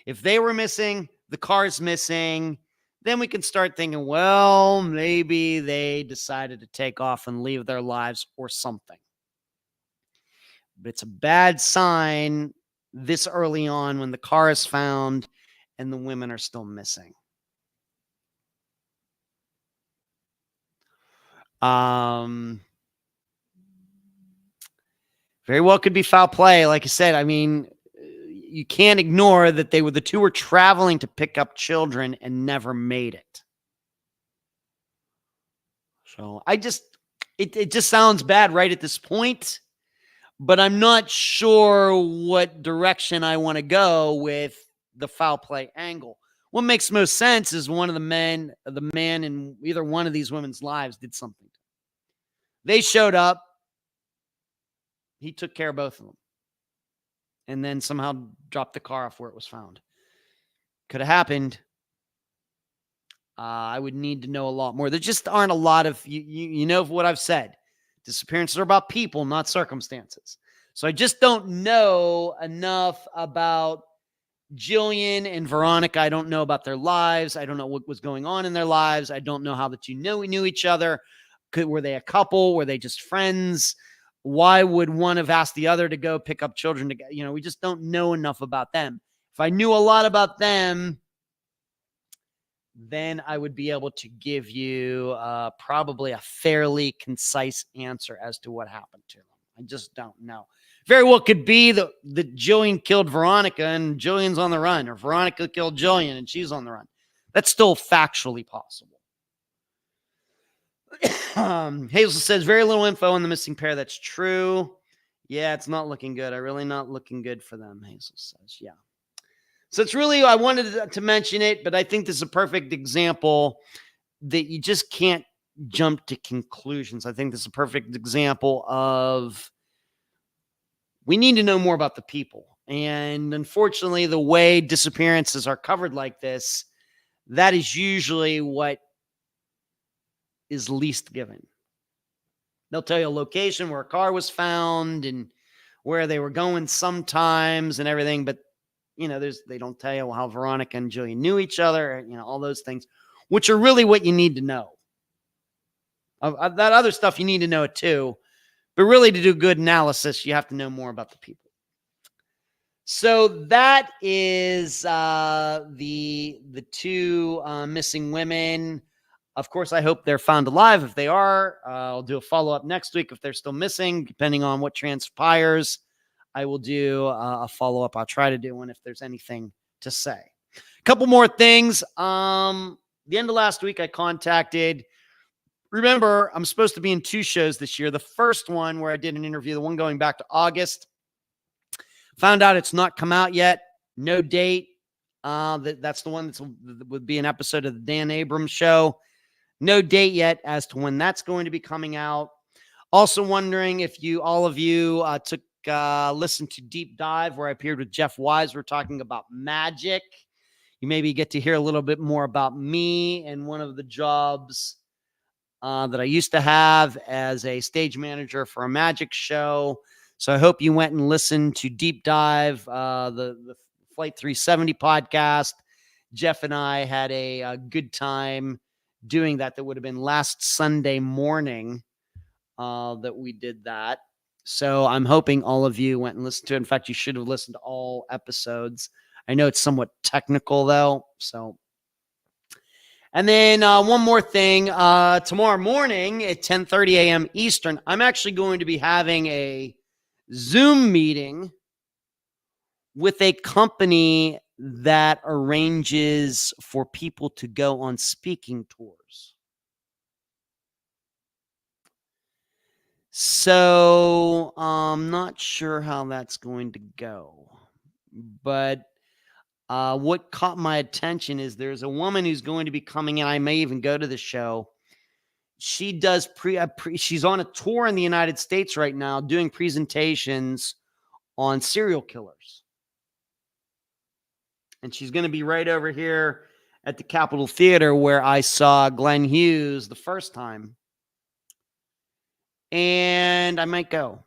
[SPEAKER 1] If they were missing, the car's missing, then we can start thinking, well, maybe they decided to take off and leave their lives or something. But it's a bad sign this early on when the car is found and the women are still missing. Very well could be foul play. Like I said, I mean, you can't ignore that the two were traveling to pick up children and never made it. So it just sounds bad right at this point, but I'm not sure what direction I want to go with the foul play angle. What makes most sense is one of the man in either one of these women's lives did something. They showed up. He took care of both of them. And then somehow dropped the car off where it was found. Could have happened. I would need to know a lot more. There just aren't a lot of, you know what I've said. Disappearances are about people, not circumstances. So I just don't know enough about Jillian and Veronica, I don't know about their lives. I don't know what was going on in their lives. I don't know how the two knew each other. Were they a couple? Were they just friends? Why would one have asked the other to go pick up children? We just don't know enough about them. If I knew a lot about them, then I would be able to give you probably a fairly concise answer as to what happened to them. I just don't know. Very well could be that Jillian killed Veronica and Jillian's on the run, or Veronica killed Jillian and she's on the run. That's still factually possible. Hazel says, very little info on the missing pair. That's true. Yeah, it's not looking good. Really not looking good for them, Hazel says. Yeah. So it's really, I wanted to mention it, but I think this is a perfect example that you just can't jump to conclusions. I think this is a perfect example of we need to know more about the people. And unfortunately, the way disappearances are covered like this, that is usually what is least given. They'll tell you a location where a car was found and where they were going sometimes and everything, but they don't tell you how Veronica and Jillian knew each other, all those things, which are really what you need to know. That other stuff you need to know it too, but really to do good analysis, you have to know more about the people. So that is the two missing women. Of course, I hope they're found alive. If they are, I'll do a follow-up next week. If they're still missing, depending on what transpires, I will do a follow-up. I'll try to do one if there's anything to say. A couple more things. The end of last week, I contacted. Remember, I'm supposed to be in 2 shows this year. The first one where I did an interview, the one going back to August. Found out it's not come out yet. No date. That's the one that would be an episode of the Dan Abrams show. No date yet as to when that's going to be coming out. Also wondering if all of you took listen to Deep Dive, where I appeared with Jeff Wise. We're talking about magic. You maybe get to hear a little bit more about me and one of the jobs that I used to have as a stage manager for a magic show. So I hope you went and listened to Deep Dive, the Flight 370 podcast. Jeff and I had a good time doing that. That would have been last Sunday morning that we did that. So I'm hoping all of you went and listened to it. In fact, you should have listened to all episodes. I know it's somewhat technical, though. So, and then one more thing. Tomorrow morning at 10:30 a.m. Eastern, I'm actually going to be having a Zoom meeting with a company that arranges for people to go on speaking tours. So I'm not sure how that's going to go. But what caught my attention is there's a woman who's going to be coming in. I may even go to the show. She does she's on a tour in the United States right now doing presentations on serial killers. And she's going to be right over here at the Capitol Theater where I saw Glenn Hughes the first time. And I might go.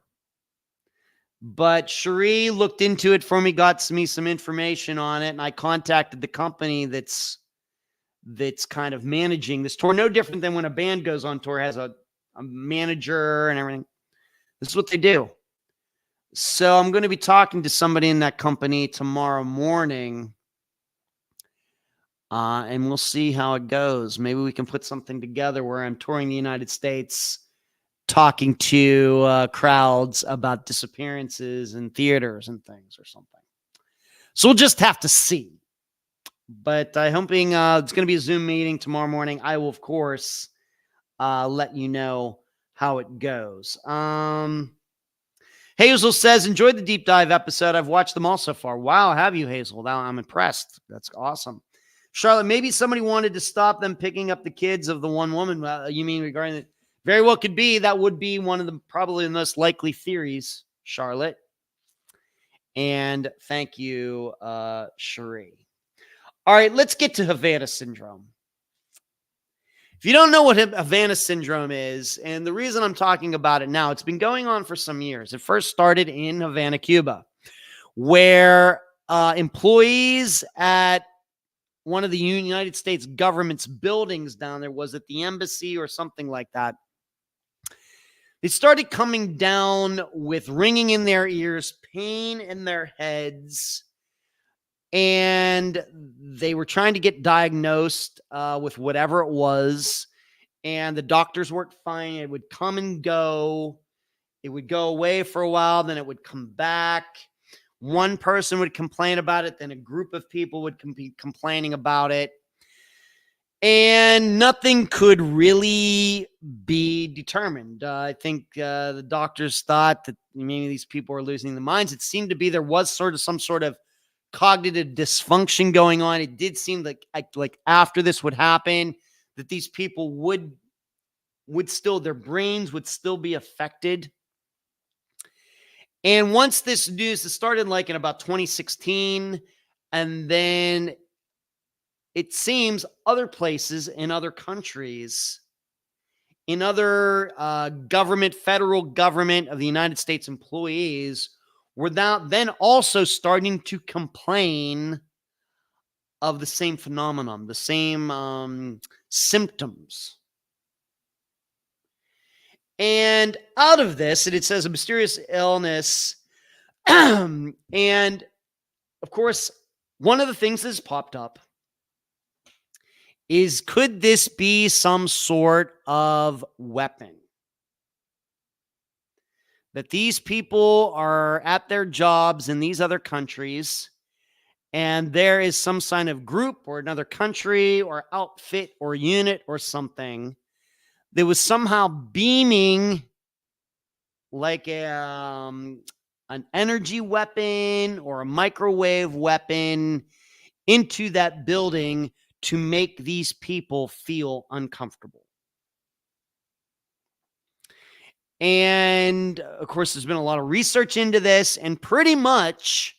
[SPEAKER 1] But Cherie looked into it for me, got me some information on it, and I contacted the company that's kind of managing this tour. No different than when a band goes on tour, has a manager and everything. This is what they do. So I'm going to be talking to somebody in that company tomorrow morning, and we'll see how it goes. Maybe we can put something together where I'm touring the United States, talking to crowds about disappearances in theaters and things or something. So we'll just have to see. But I'm hoping it's going to be a Zoom meeting tomorrow morning. I will, of course, let you know how it goes. Hazel says, enjoyed the Deep Dive episode. I've watched them all so far. Wow, have you, Hazel? I'm impressed. That's awesome. Charlotte, maybe somebody wanted to stop them picking up the kids of the one woman. You mean regarding it? Very well could be. That would be one of the probably the most likely theories, Charlotte. And thank you, Cherie. All right, let's get to Havana Syndrome. If you don't know what Havana Syndrome is, and the reason I'm talking about it now, it's been going on for some years. It first started in Havana, Cuba, where employees at one of the United States government's buildings down there, was it the embassy or something like that? They started coming down with ringing in their ears, pain in their heads, and they were trying to get diagnosed with whatever it was, and the doctors weren't fine. It would come and go. It would go away for a while, then it would come back. One person would complain about it, then a group of people would be complaining about it. And nothing could really be determined. I think the doctors thought that maybe these people were losing their minds. It seemed to be there was sort of some sort of cognitive dysfunction going on. It did seem like after this would happen, that these people would still, their brains would still be affected. And once this news, it started like in about 2016, and then it seems other places in other countries, in other federal government of the United States employees, were then also starting to complain of the same phenomenon, the same symptoms. And out of this, it says a mysterious illness. And of course, one of the things that's popped up is, could this be some sort of weapon? That these people are at their jobs in these other countries, and there is some sign of group or another country or outfit or unit or something that was somehow beaming like an energy weapon or a microwave weapon into that building to make these people feel uncomfortable. And of course, there's been a lot of research into this, and pretty much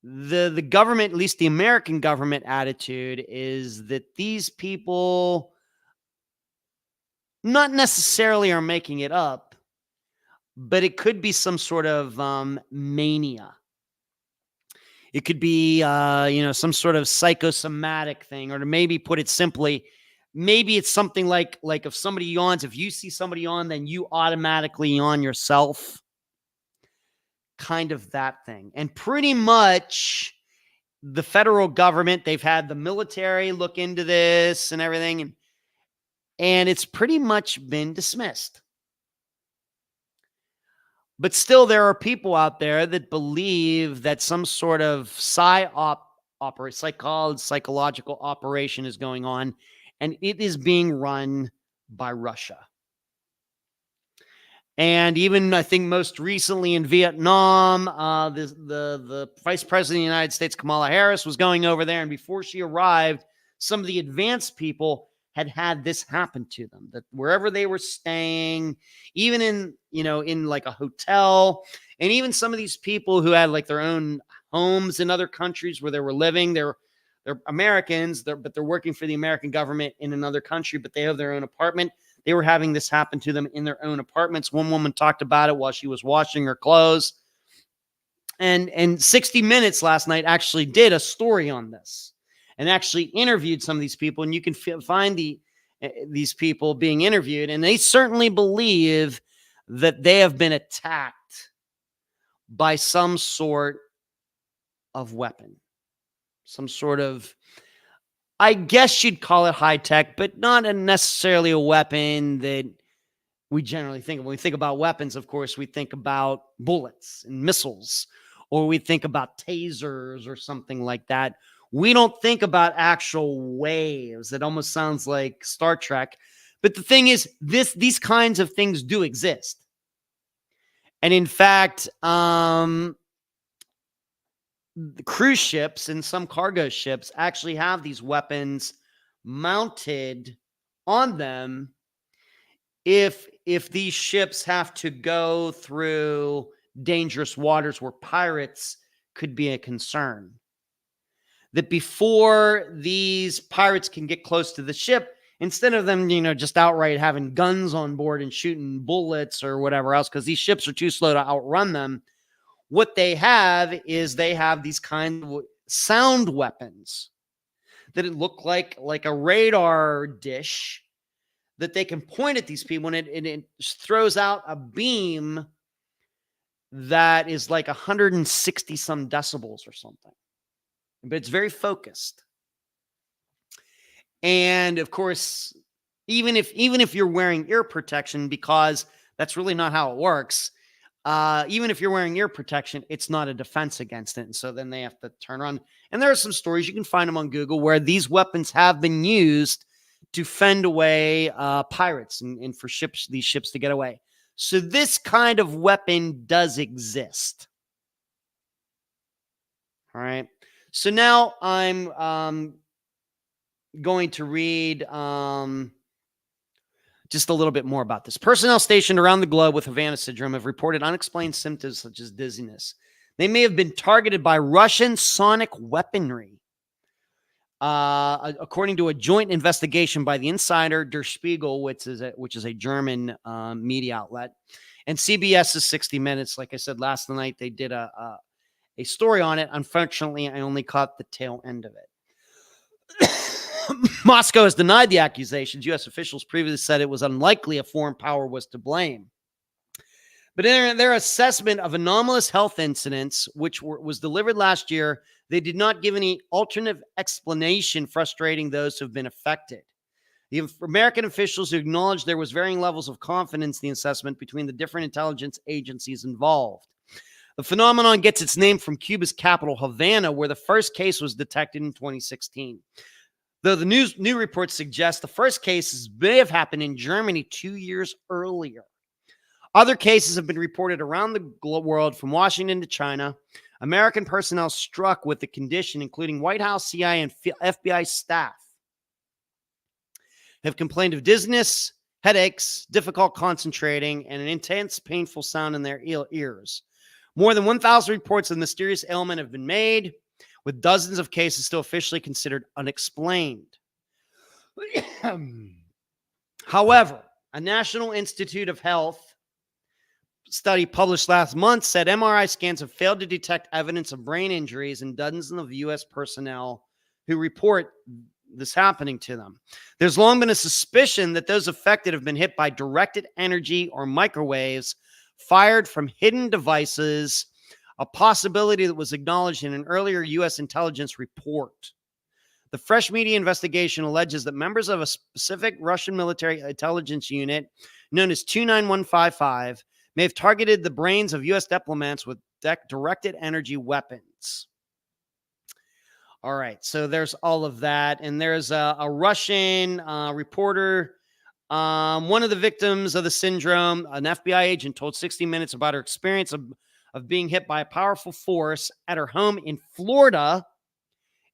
[SPEAKER 1] the government, at least the American government attitude, is that these people not necessarily are making it up, but it could be some sort of mania. It could be, some sort of psychosomatic thing, or to maybe put it simply, maybe it's something like if somebody yawns, if you see somebody yawn, then you automatically yawn yourself. Kind of that thing. And pretty much the federal government, they've had the military look into this and everything, and it's pretty much been dismissed. But still, there are people out there that believe that some sort of psychological operation is going on, and it is being run by Russia. And even, I think, most recently in Vietnam, the Vice President of the United States, Kamala Harris, was going over there, and before she arrived, some of the advanced people had this happen to them, that wherever they were staying, even in like a hotel, and even some of these people who had like their own homes in other countries where they were living, they're Americans, but they're working for the American government in another country, but they have their own apartment. They were having this happen to them in their own apartments. One woman talked about it while she was washing her clothes. And 60 Minutes last night actually did a story on this and actually interviewed some of these people. And you can find these people being interviewed, and they certainly believe that they have been attacked by some sort of weapon, some sort of, I guess you'd call it high tech, but not necessarily a weapon that we generally think of. When we think about weapons, of course, we think about bullets and missiles, or we think about tasers or something like that. We don't think about actual waves. It almost sounds like Star Trek. But the thing is, these kinds of things do exist. And in fact, the cruise ships and some cargo ships actually have these weapons mounted on them if these ships have to go through dangerous waters where pirates could be a concern. That before these pirates can get close to the ship, instead of them, just outright having guns on board and shooting bullets or whatever else, because these ships are too slow to outrun them, What they have is they have these kind of sound weapons that it look like a radar dish that they can point at these people, and it throws out a beam that is like 160 some decibels or something. But it's very focused. And of course, even if you're wearing ear protection, because that's really not how it works, even if you're wearing ear protection, it's not a defense against it. And so then they have to turn around. And there are some stories, you can find them on Google, where these weapons have been used to fend away pirates and for these ships to get away. So this kind of weapon does exist. All right. So now I'm going to read just a little bit more about this. Personnel stationed around the globe with Havana Syndrome have reported unexplained symptoms such as dizziness. They may have been targeted by Russian sonic weaponry. According to a joint investigation by the Insider, Der Spiegel, which is a German media outlet, and CBS's 60 Minutes. Like I said last night, they did a story on it. Unfortunately, I only caught the tail end of it. Moscow has denied the accusations. U.S. officials previously said it was unlikely a foreign power was to blame. But in their assessment of anomalous health incidents, which was delivered last year, they did not give any alternative explanation, frustrating those who have been affected. The American officials who acknowledged there was varying levels of confidence in the assessment between the different intelligence agencies involved. The phenomenon gets its name from Cuba's capital, Havana, where the first case was detected in 2016. Though the new reports suggest the first cases may have happened in Germany 2 years earlier. Other cases have been reported around the world, from Washington to China. American personnel struck with the condition, including White House, CIA, and FBI staff, have complained of dizziness, headaches, difficult concentrating, and an intense, painful sound in their ears. More than 1,000 reports of the mysterious ailment have been made, with dozens of cases still officially considered unexplained. However, a National Institute of Health study published last month said MRI scans have failed to detect evidence of brain injuries in dozens of U.S. personnel who report this happening to them. There's long been a suspicion that those affected have been hit by directed energy or microwaves fired from hidden devices, a possibility that was acknowledged in an earlier U.S. intelligence report. The fresh media investigation alleges that members of a specific Russian military intelligence unit known as 29155 may have targeted the brains of U.S. diplomats with directed energy weapons. All right, so there's all of that. And there's a Russian reporter, one of the victims of the syndrome, an FBI agent, told 60 Minutes about her experience of being hit by a powerful force at her home in Florida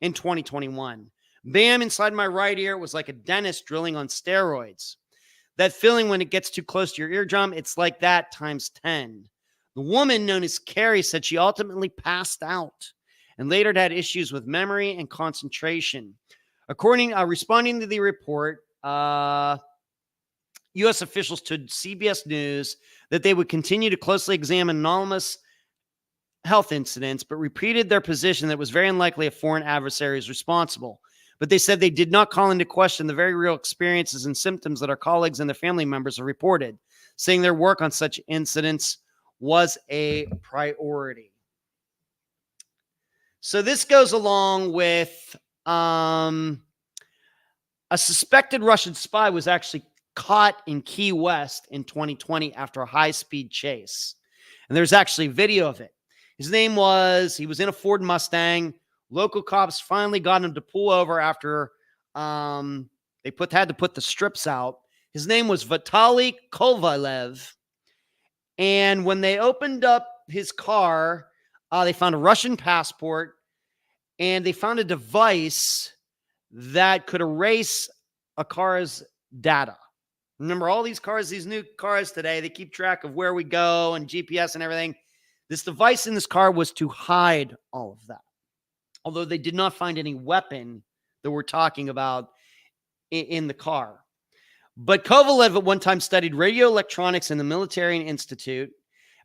[SPEAKER 1] in 2021. Bam, inside my right ear, it was like a dentist drilling on steroids. That feeling when it gets too close to your eardrum, it's like that times 10. The woman, known as Carrie, said she ultimately passed out and later had issues with memory and concentration. Responding to the report, U.S. officials told CBS News that they would continue to closely examine anomalous health incidents, but repeated their position that it was very unlikely a foreign adversary is responsible. But they said they did not call into question the very real experiences and symptoms that our colleagues and their family members have reported, saying their work on such incidents was a priority. So this goes along with a suspected Russian spy was actually caught in Key West in 2020 after a high-speed chase. And there's actually video of it. He was in a Ford Mustang. Local cops finally got him to pull over after they had to put the strips out. His name was Vitaly Kovalev. And when they opened up his car, they found a Russian passport, and they found a device that could erase a car's data. Remember, all these cars, these new cars today, they keep track of where we go and GPS and everything. This device in this car was to hide all of that. Although they did not find any weapon that we're talking about in the car. But Kovalev at one time studied radio electronics in the Military Institute,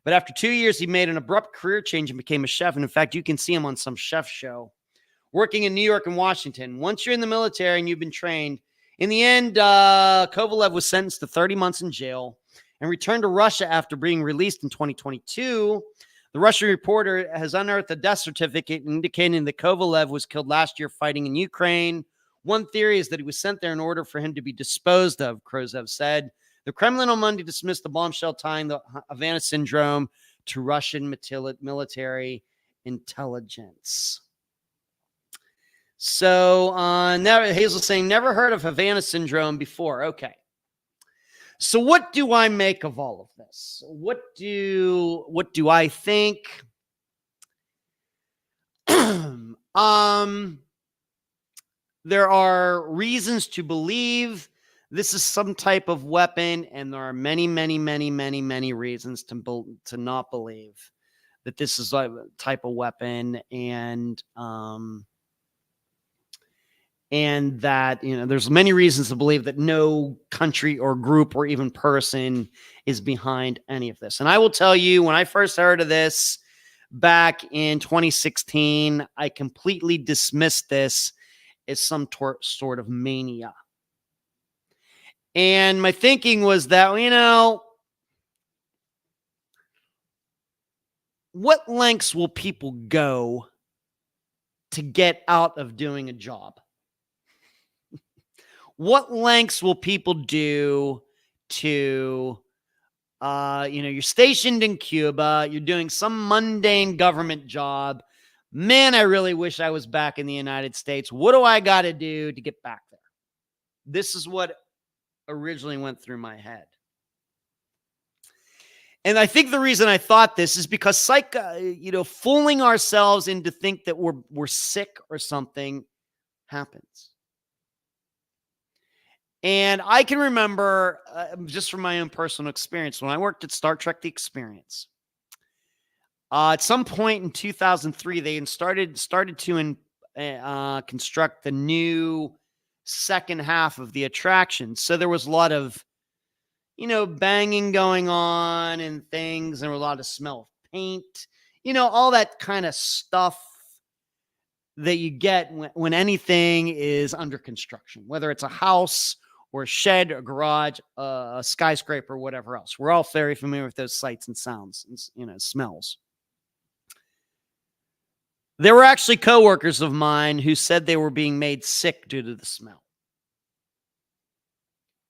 [SPEAKER 1] But after 2 years, he made an abrupt career change and became a chef. And in fact, you can see him on some chef show, working in New York and Washington. Once you're in the military and you've been trained, in the end, Kovalev was sentenced to 30 months in jail and returned to Russia after being released in 2022. The Russian Reporter has unearthed a death certificate indicating that Kovalev was killed last year fighting in Ukraine. One theory is that he was sent there in order for him to be disposed of, Krozev said. The Kremlin on Monday dismissed the bombshell tying the Havana Syndrome to Russian military intelligence. So Hazel's saying, never heard of Havana Syndrome before. Okay. So what do I make of all of this? What do I think? There are reasons to believe this is some type of weapon, and there are many, many, many, many, many reasons to not believe that this is a type of weapon, and that, there's many reasons to believe that no country or group or even person is behind any of this. And I will tell you, when I first heard of this back in 2016, I completely dismissed this as some sort of mania. And my thinking was that, what lengths will people go to get out of doing a job? What lengths will people do to, you're stationed in Cuba, you're doing some mundane government job. Man, I really wish I was back in the United States. What do I got to do to get back there? This is what originally went through my head. And I think the reason I thought this is because fooling ourselves into think that we're sick or something happens. And I can remember, just from my own personal experience, when I worked at Star Trek: The Experience, at some point in 2003, they started to construct the new second half of the attraction. So there was a lot of, banging going on and things. There was a lot of smell of paint, all that kind of stuff that you get when anything is under construction, whether it's a house or a shed, a garage, a skyscraper, whatever else. We're all very familiar with those sights and sounds and, smells. There were actually coworkers of mine who said they were being made sick due to the smell.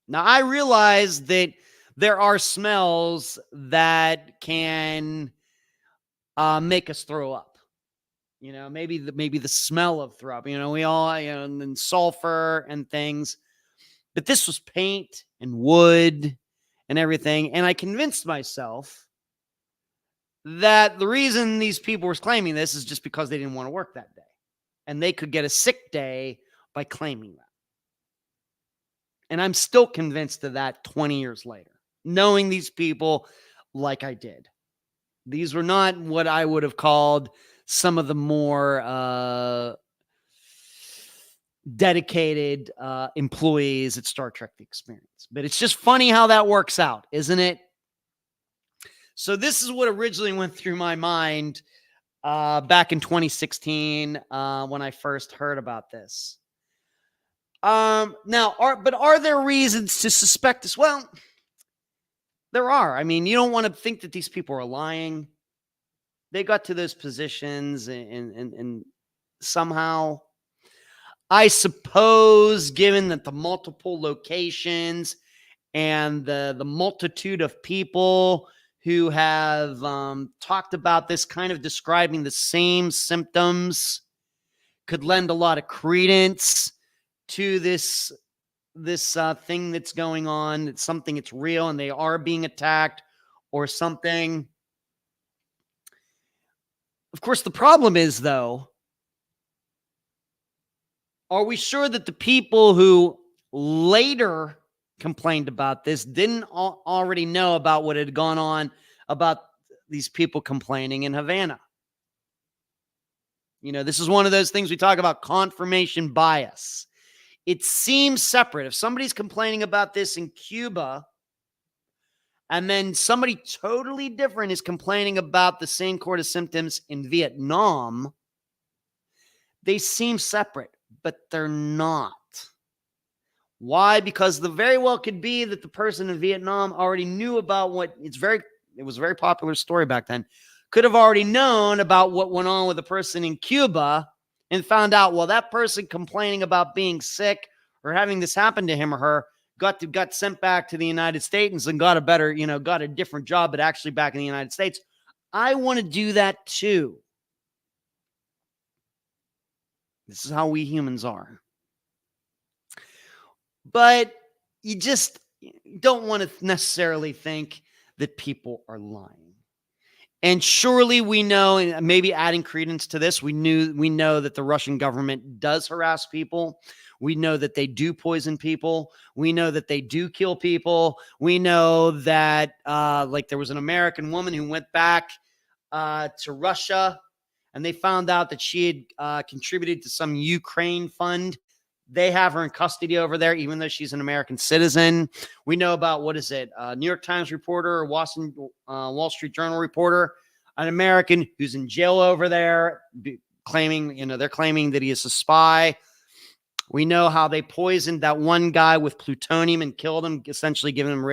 [SPEAKER 1] Now, I realize that there are smells that can make us throw up. Maybe the smell of throw up. We all, and sulfur and things. But this was paint and wood and everything. And I convinced myself that the reason these people were claiming this is just because they didn't want to work that day. And they could get a sick day by claiming that. And I'm still convinced of that 20 years later, knowing these people like I did. These were not what I would have called some of the more dedicated employees at Star Trek: The Experience. But it's just funny how that works out, isn't it? So this is what originally went through my mind back in 2016 when I first heard about this. Are there reasons to suspect this? Well, there are. I mean, you don't want to think that these people are lying. They got to those positions and somehow, I suppose, given that the multiple locations and the multitude of people who have talked about this, kind of describing the same symptoms, could lend a lot of credence to this thing that's going on. It's something, it's real, and they are being attacked or something. Of course, the problem is, though, are we sure that the people who later complained about this didn't already know about what had gone on about these people complaining in Havana? This is one of those things we talk about, confirmation bias. It seems separate. If somebody's complaining about this in Cuba, And then somebody totally different is complaining about the same sort of symptoms in Vietnam. They seem separate, but they're not. Why? Because the very well could be that the person in Vietnam already knew about it was a very popular story back then, could have already known about what went on with the person in Cuba and found out, well, that person complaining about being sick or having this happen to him or her got sent back to the United States and got a different job, but actually back in the United States. I want to do that too. This is how we humans are. But you just don't want to necessarily think that people are lying. And surely we know, and maybe adding credence to this, we know that the Russian government does harass people. We know that they do poison people. We know that they do kill people. We know that there was an American woman who went back to Russia, and they found out that she had contributed to some Ukraine fund. They have her in custody over there, even though she's an American citizen. We know about, New York Times reporter, or Wall Street Journal reporter, an American who's in jail over there, they're claiming that he is a spy. We know how they poisoned that one guy with plutonium and killed him, essentially giving him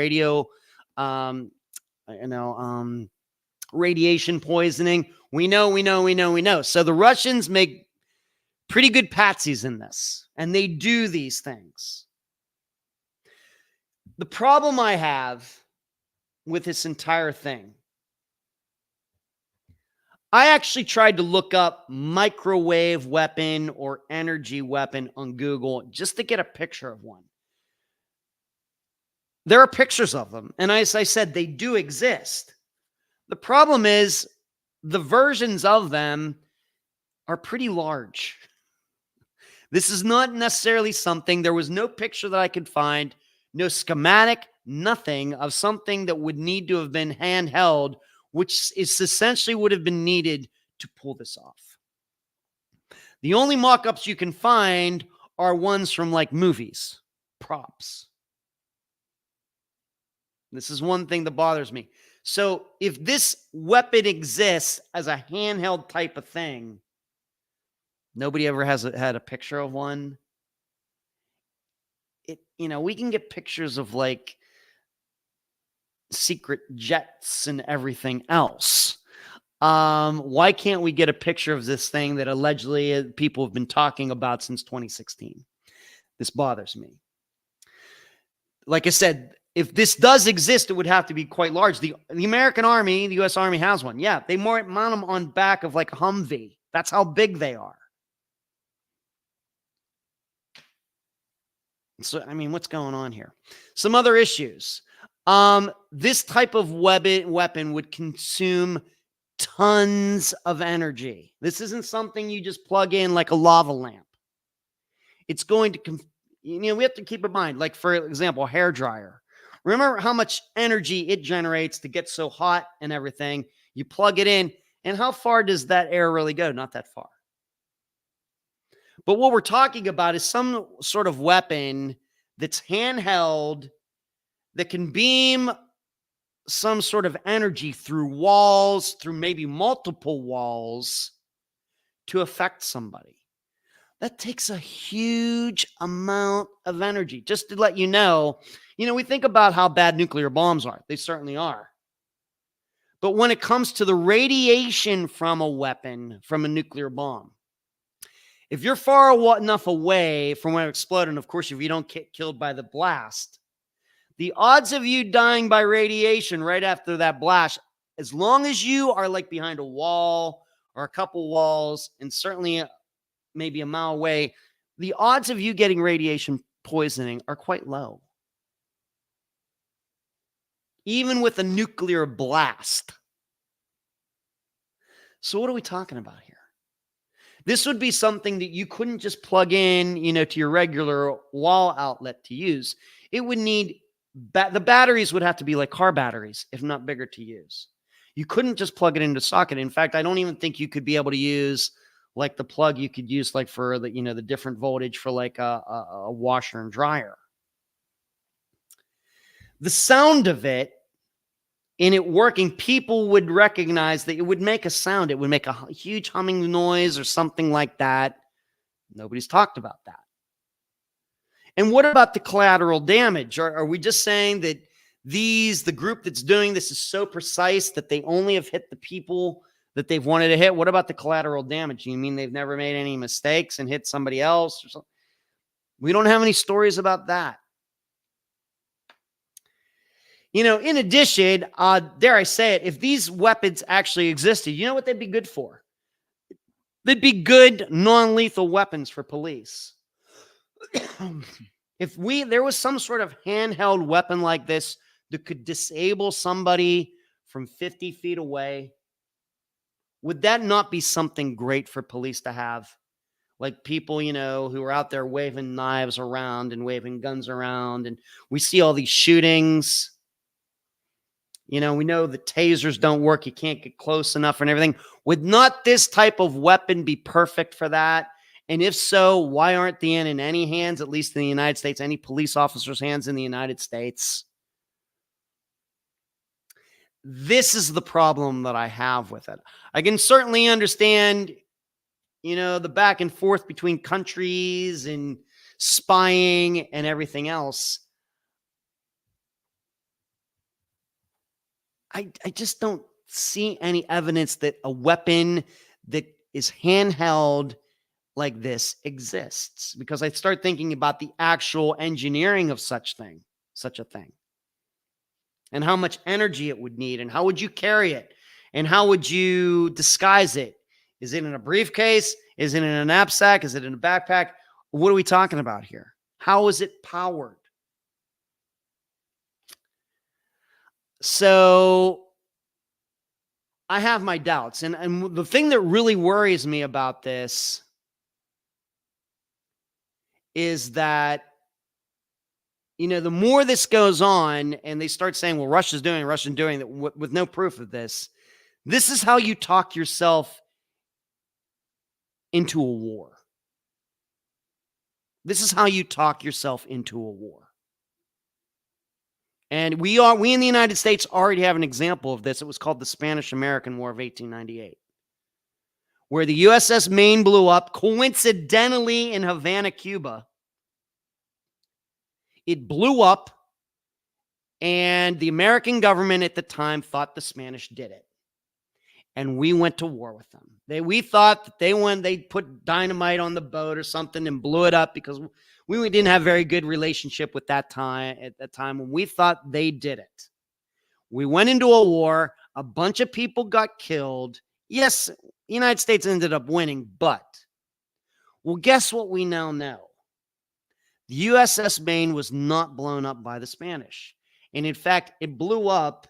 [SPEAKER 1] radiation poisoning. We know. So the Russians make pretty good patsies in this, and they do these things. The problem I have with this entire thing, I actually tried to look up microwave weapon or energy weapon on Google just to get a picture of one. There are pictures of them, and as I said, they do exist. The problem is the versions of them are pretty large. This is not necessarily something, there was no picture that I could find, no schematic, nothing of something that would need to have been handheld, which is essentially would have been needed to pull this off. The only mock-ups you can find are ones from movies, props. This is one thing that bothers me. So if this weapon exists as a handheld type of thing, nobody ever had a picture of one. We can get pictures of secret jets and everything else. Why can't we get a picture of this thing that allegedly people have been talking about since 2016? This bothers me. Like I said, if this does exist, it would have to be quite large. The American Army, the U.S. Army has one. Yeah, they mount them on back of a Humvee. That's how big they are. So, what's going on here? Some other issues. This type of weapon would consume tons of energy. This isn't something you just plug in like a lava lamp. It's going to, we have to keep in mind, for example, a hair dryer. Remember how much energy it generates to get so hot and everything. You plug it in, and how far does that air really go? Not that far. But what we're talking about is some sort of weapon that's handheld that can beam some sort of energy through walls, through maybe multiple walls, to affect somebody. That takes a huge amount of energy. Just to let you know, we think about how bad nuclear bombs are. They certainly are. But when it comes to the radiation from a weapon, from a nuclear bomb, if you're far enough away from when it exploded, and of course, if you don't get killed by the blast, the odds of you dying by radiation right after that blast, as long as you are behind a wall or a couple walls, and certainly maybe a mile away, the odds of you getting radiation poisoning are quite low. Even with a nuclear blast. So what are we talking about here? This would be something that you couldn't just plug in, to your regular wall outlet to use. It would need, the batteries would have to be like car batteries, if not bigger to use. You couldn't just plug it into socket. In fact, I don't even think you could be able to use the plug you could use for the, the different voltage for a washer and dryer. The sound of it in it working, people would recognize that it would make a sound. It would make a huge humming noise or something like that. Nobody's talked about that. And what about the collateral damage? Are we just saying that the group that's doing this is so precise that they only have hit the people that they've wanted to hit? What about the collateral damage? You mean they've never made any mistakes and hit somebody else or something? We don't have any stories about that. In addition, dare I say it, if these weapons actually existed, you know what they'd be good for? They'd be good non-lethal weapons for police. If there was some sort of handheld weapon like this that could disable somebody from 50 feet away, would that not be something great for police to have? Like people, who are out there waving knives around and waving guns around, and we see all these shootings. We know the tasers don't work. You can't get close enough and everything. Would not this type of weapon be perfect for that? And if so, why aren't they in any hands, at least in the United States, any police officers' hands in the United States? This is the problem that I have with it. I can certainly understand, the back and forth between countries and spying and everything else. I just don't see any evidence that a weapon that is handheld like this exists, because I start thinking about the actual engineering of such a thing, and how much energy it would need, and how would you carry it, and how would you disguise it? Is it in a briefcase? Is it in a knapsack? Is it in a backpack? What are we talking about here? How is it powered? So I have my doubts. And the thing that really worries me about this is that, the more this goes on and they start saying, well, Russia's doing that with no proof of this, this is how you talk yourself into a war. This is how you talk yourself into a war. And we in the United States already have an example of this. It was called the Spanish-American War of 1898, where the USS Maine blew up, coincidentally in Havana, Cuba. It blew up, and the American government at the time thought the Spanish did it. And we went to war with them. We thought that they put dynamite on the boat or something and blew it up, because we didn't have a very good relationship with that time, at that time when we thought they did it. We went into a war. A bunch of people got killed. Yes, the United States ended up winning, but, well, guess what we now know? The USS Maine was not blown up by the Spanish. And in fact, it blew up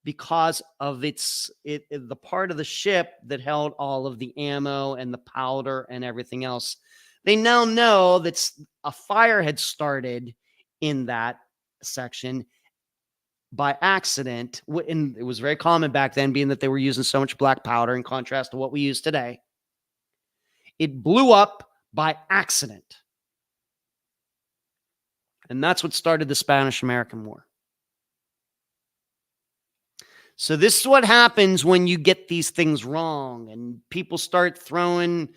[SPEAKER 1] because of the part of the ship that held all of the ammo and the powder and everything else. They now know that a fire had started in that section by accident. And it was very common back then, being that they were using so much black powder in contrast to what we use today. It blew up by accident. And that's what started the Spanish-American War. So this is what happens when you get these things wrong and people start throwing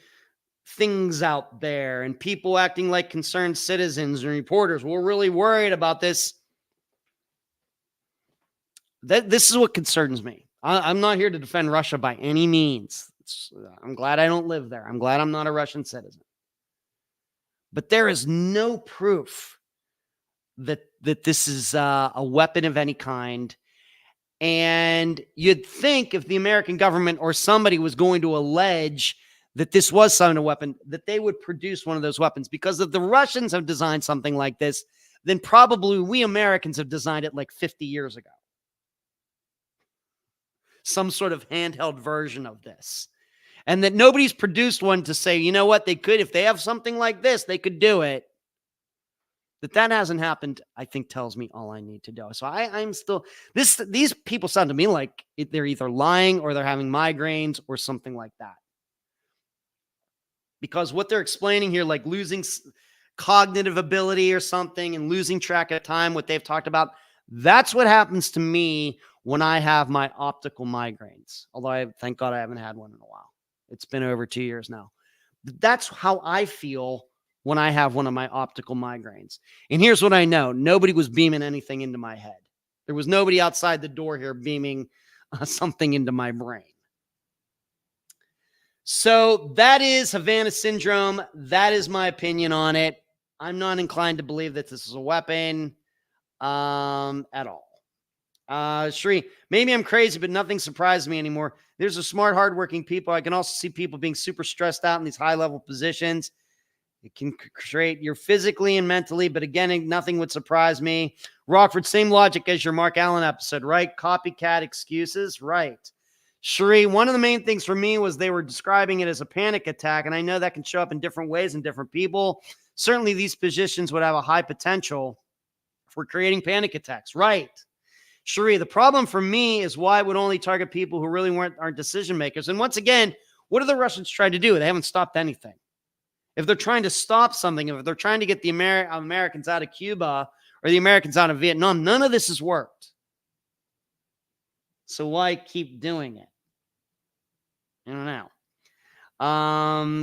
[SPEAKER 1] things out there and people acting like concerned citizens and reporters. We're really worried about this. This is what concerns me. I'm not here to defend Russia by any means. I'm glad I don't live there. I'm glad I'm not a Russian citizen. But there is no proof that this is a weapon of any kind. And you'd think if the American government or somebody was going to allege that this was some a weapon, that they would produce one of those weapons. Because if the Russians have designed something like this, then probably we Americans have designed it like 50 years ago. Some sort of handheld version of this. And that nobody's produced one to say, you know what, they could, if they have something like this, they could do it. That hasn't happened, I think, tells me all I need to know. So I'm still, these people sound to me like they're either lying or they're having migraines or something like that. Because what they're explaining here, like losing cognitive ability or something and losing track of time, what they've talked about, that's what happens to me when I have my optical migraines. Although thank God I haven't had one in a while. It's been over 2 years now. But that's how I feel when I have one of my optical migraines. And here's what I know. Nobody was beaming anything into my head. There was nobody outside the door here beaming something into my brain. So that is Havana Syndrome. That is my opinion on it. I'm not inclined to believe that this is a weapon at all. Shri, maybe I'm crazy, but nothing surprises me anymore. There's a smart, hardworking people. I can also see people being super stressed out in these high-level positions. It can create you physically and mentally, but again, nothing would surprise me. Rockford, same logic as your Mark Allen episode, right? Copycat excuses, right? Shri, one of the main things for me was they were describing it as a panic attack, and I know that can show up in different ways in different people. Certainly, these positions would have a high potential for creating panic attacks, right? Shri, the problem for me is why it would only target people who really aren't decision makers. And once again, what are the Russians trying to do? They haven't stopped anything. If they're trying to stop something, if they're trying to get the Americans out of Cuba or the Americans out of Vietnam, none of this has worked. So why keep doing it? I don't know.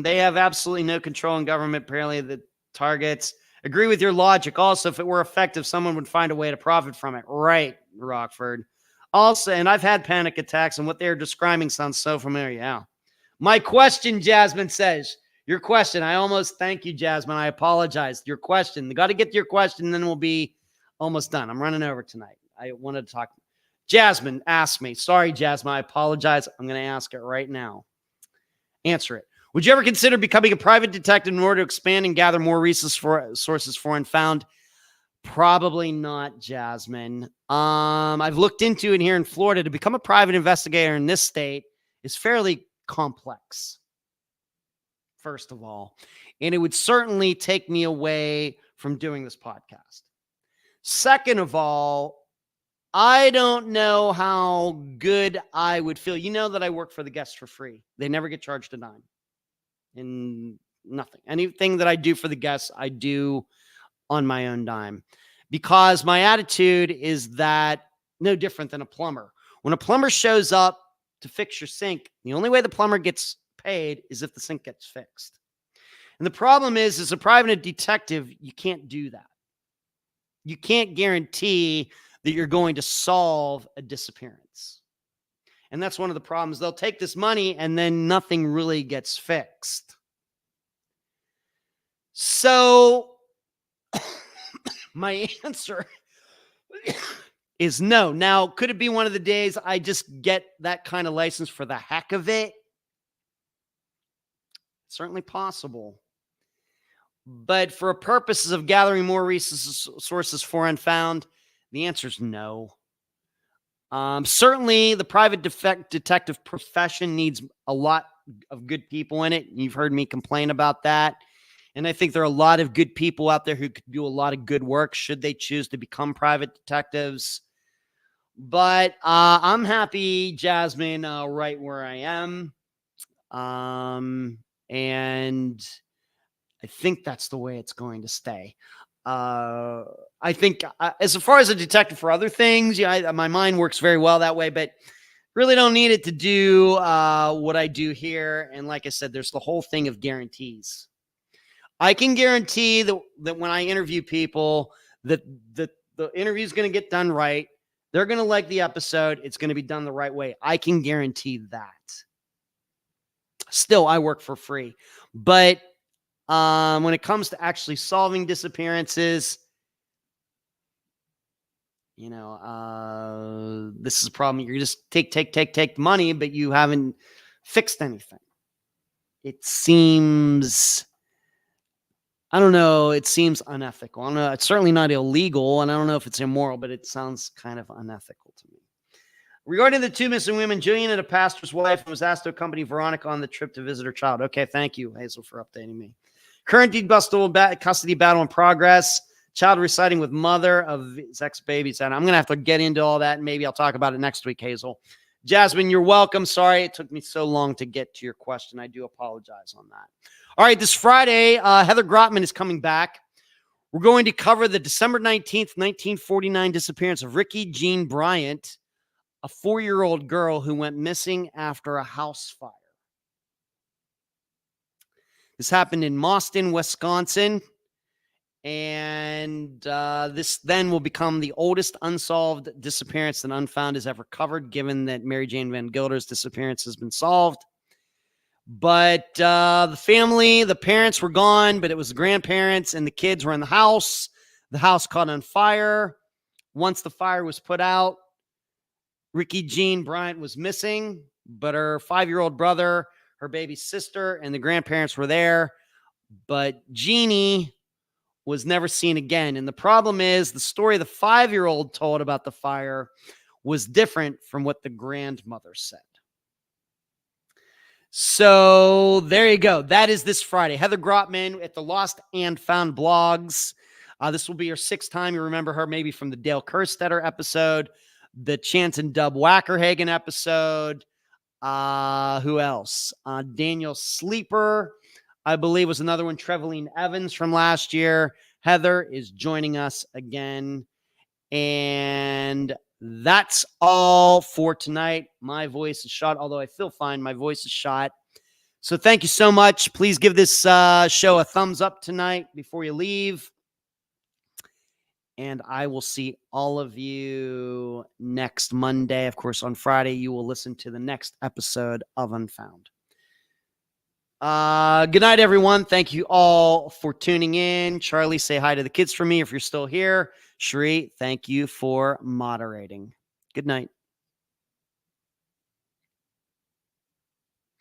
[SPEAKER 1] They have absolutely no control in government, apparently, the targets. Agree with your logic. Also, if it were effective, someone would find a way to profit from it. Right, Rockford. Also, and I've had panic attacks, and what they're describing sounds so familiar. Yeah. My question, Jasmine says. Your question. I almost thank you, Jasmine. I apologize. Your question. Got to get to your question, then we'll be almost done. I'm running over tonight. I wanted to talk. Jasmine asked me. Sorry, Jasmine. I apologize. I'm going to ask it right now. Answer it. Would you ever consider becoming a private detective in order to expand and gather more sources for Unfound? Probably not, Jasmine. I've looked into it here in Florida. To become a private investigator in this state is fairly complex, first of all. And it would certainly take me away from doing this podcast. Second of all, I don't know how good I would feel. You know that I work for the guests for free. They never get charged a dime. And nothing. Anything that I do for the guests, I do on my own dime. Because my attitude is that no different than a plumber. When a plumber shows up to fix your sink, the only way the plumber gets paid is if the sink gets fixed. And the problem is, as a private detective, you can't do that. You can't guarantee that you're going to solve a disappearance. And that's one of the problems. They'll take this money and then nothing really gets fixed. So my answer is no. Now, could it be one of the days I just get that kind of license for the heck of it? Certainly possible. But for purposes of gathering more sources for Unfound, the answer is no. Certainly, the private detective profession needs a lot of good people in it. You've heard me complain about that. And I think there are a lot of good people out there who could do a lot of good work should they choose to become private detectives. But I'm happy, Jasmine, right where I am. And I think that's the way it's going to stay. I think as far as a detective for other things, my mind works very well that way, but really don't need it to do what I do here. And like I said, there's the whole thing of guarantees. I can guarantee that when I interview people, that the interview is going to get done right. They're going to like the episode. It's going to be done the right way. I can guarantee that. Still, I work for free. But when it comes to actually solving disappearances, this is a problem. You're just take money, but you haven't fixed anything. It seems, I don't know, it seems unethical. I don't know, it's certainly not illegal, and I don't know if it's immoral, but it sounds kind of unethical to me. Regarding the two missing women, Jillian and a pastor's wife was asked to accompany Veronica on the trip to visit her child. Okay, thank you, Hazel, for updating me. Current custody battle in progress. Child residing with mother of his ex-babies. And I'm going to have to get into all that, and maybe I'll talk about it next week, Hazel. Jasmine, you're welcome. Sorry it took me so long to get to your question. I do apologize on that. All right, this Friday, Heather Grotman is coming back. We're going to cover the December 19th, 1949 disappearance of Ricky Jean Bryant a 4-year-old girl who went missing after a house fire. This happened in Mauston, Wisconsin. And this then will become the oldest unsolved disappearance that Unfound has ever covered, given that Mary Jane Van Gilder's disappearance has been solved. But the family, the parents were gone, but it was the grandparents and the kids were in the house. The house caught on fire. Once the fire was put out, Ricky Jean Bryant was missing, but her 5-year-old brother, her baby sister, and the grandparents were there. But Jeannie was never seen again. And the problem is the story the 5-year-old told about the fire was different from what the grandmother said. So there you go. That is this Friday. Heather Grotman at the Lost and Found blogs. This will be her 6th time. You remember her maybe from the Dale Kerstetter episode, the Chance and Dub Wackerhagen episode. Who else? Daniel Sleeper, I believe, was another one. Trevelyan Evans from last year. Heather is joining us again. And that's all for tonight. My voice is shot, although I feel fine. My voice is shot. So thank you so much. Please give this show a thumbs up tonight before you leave. And I will see all of you next Monday. Of course, on Friday, you will listen to the next episode of Unfound. Good night, everyone. Thank you all for tuning in. Charlie, say hi to the kids for me if you're still here. Sheree, thank you for moderating. Good night.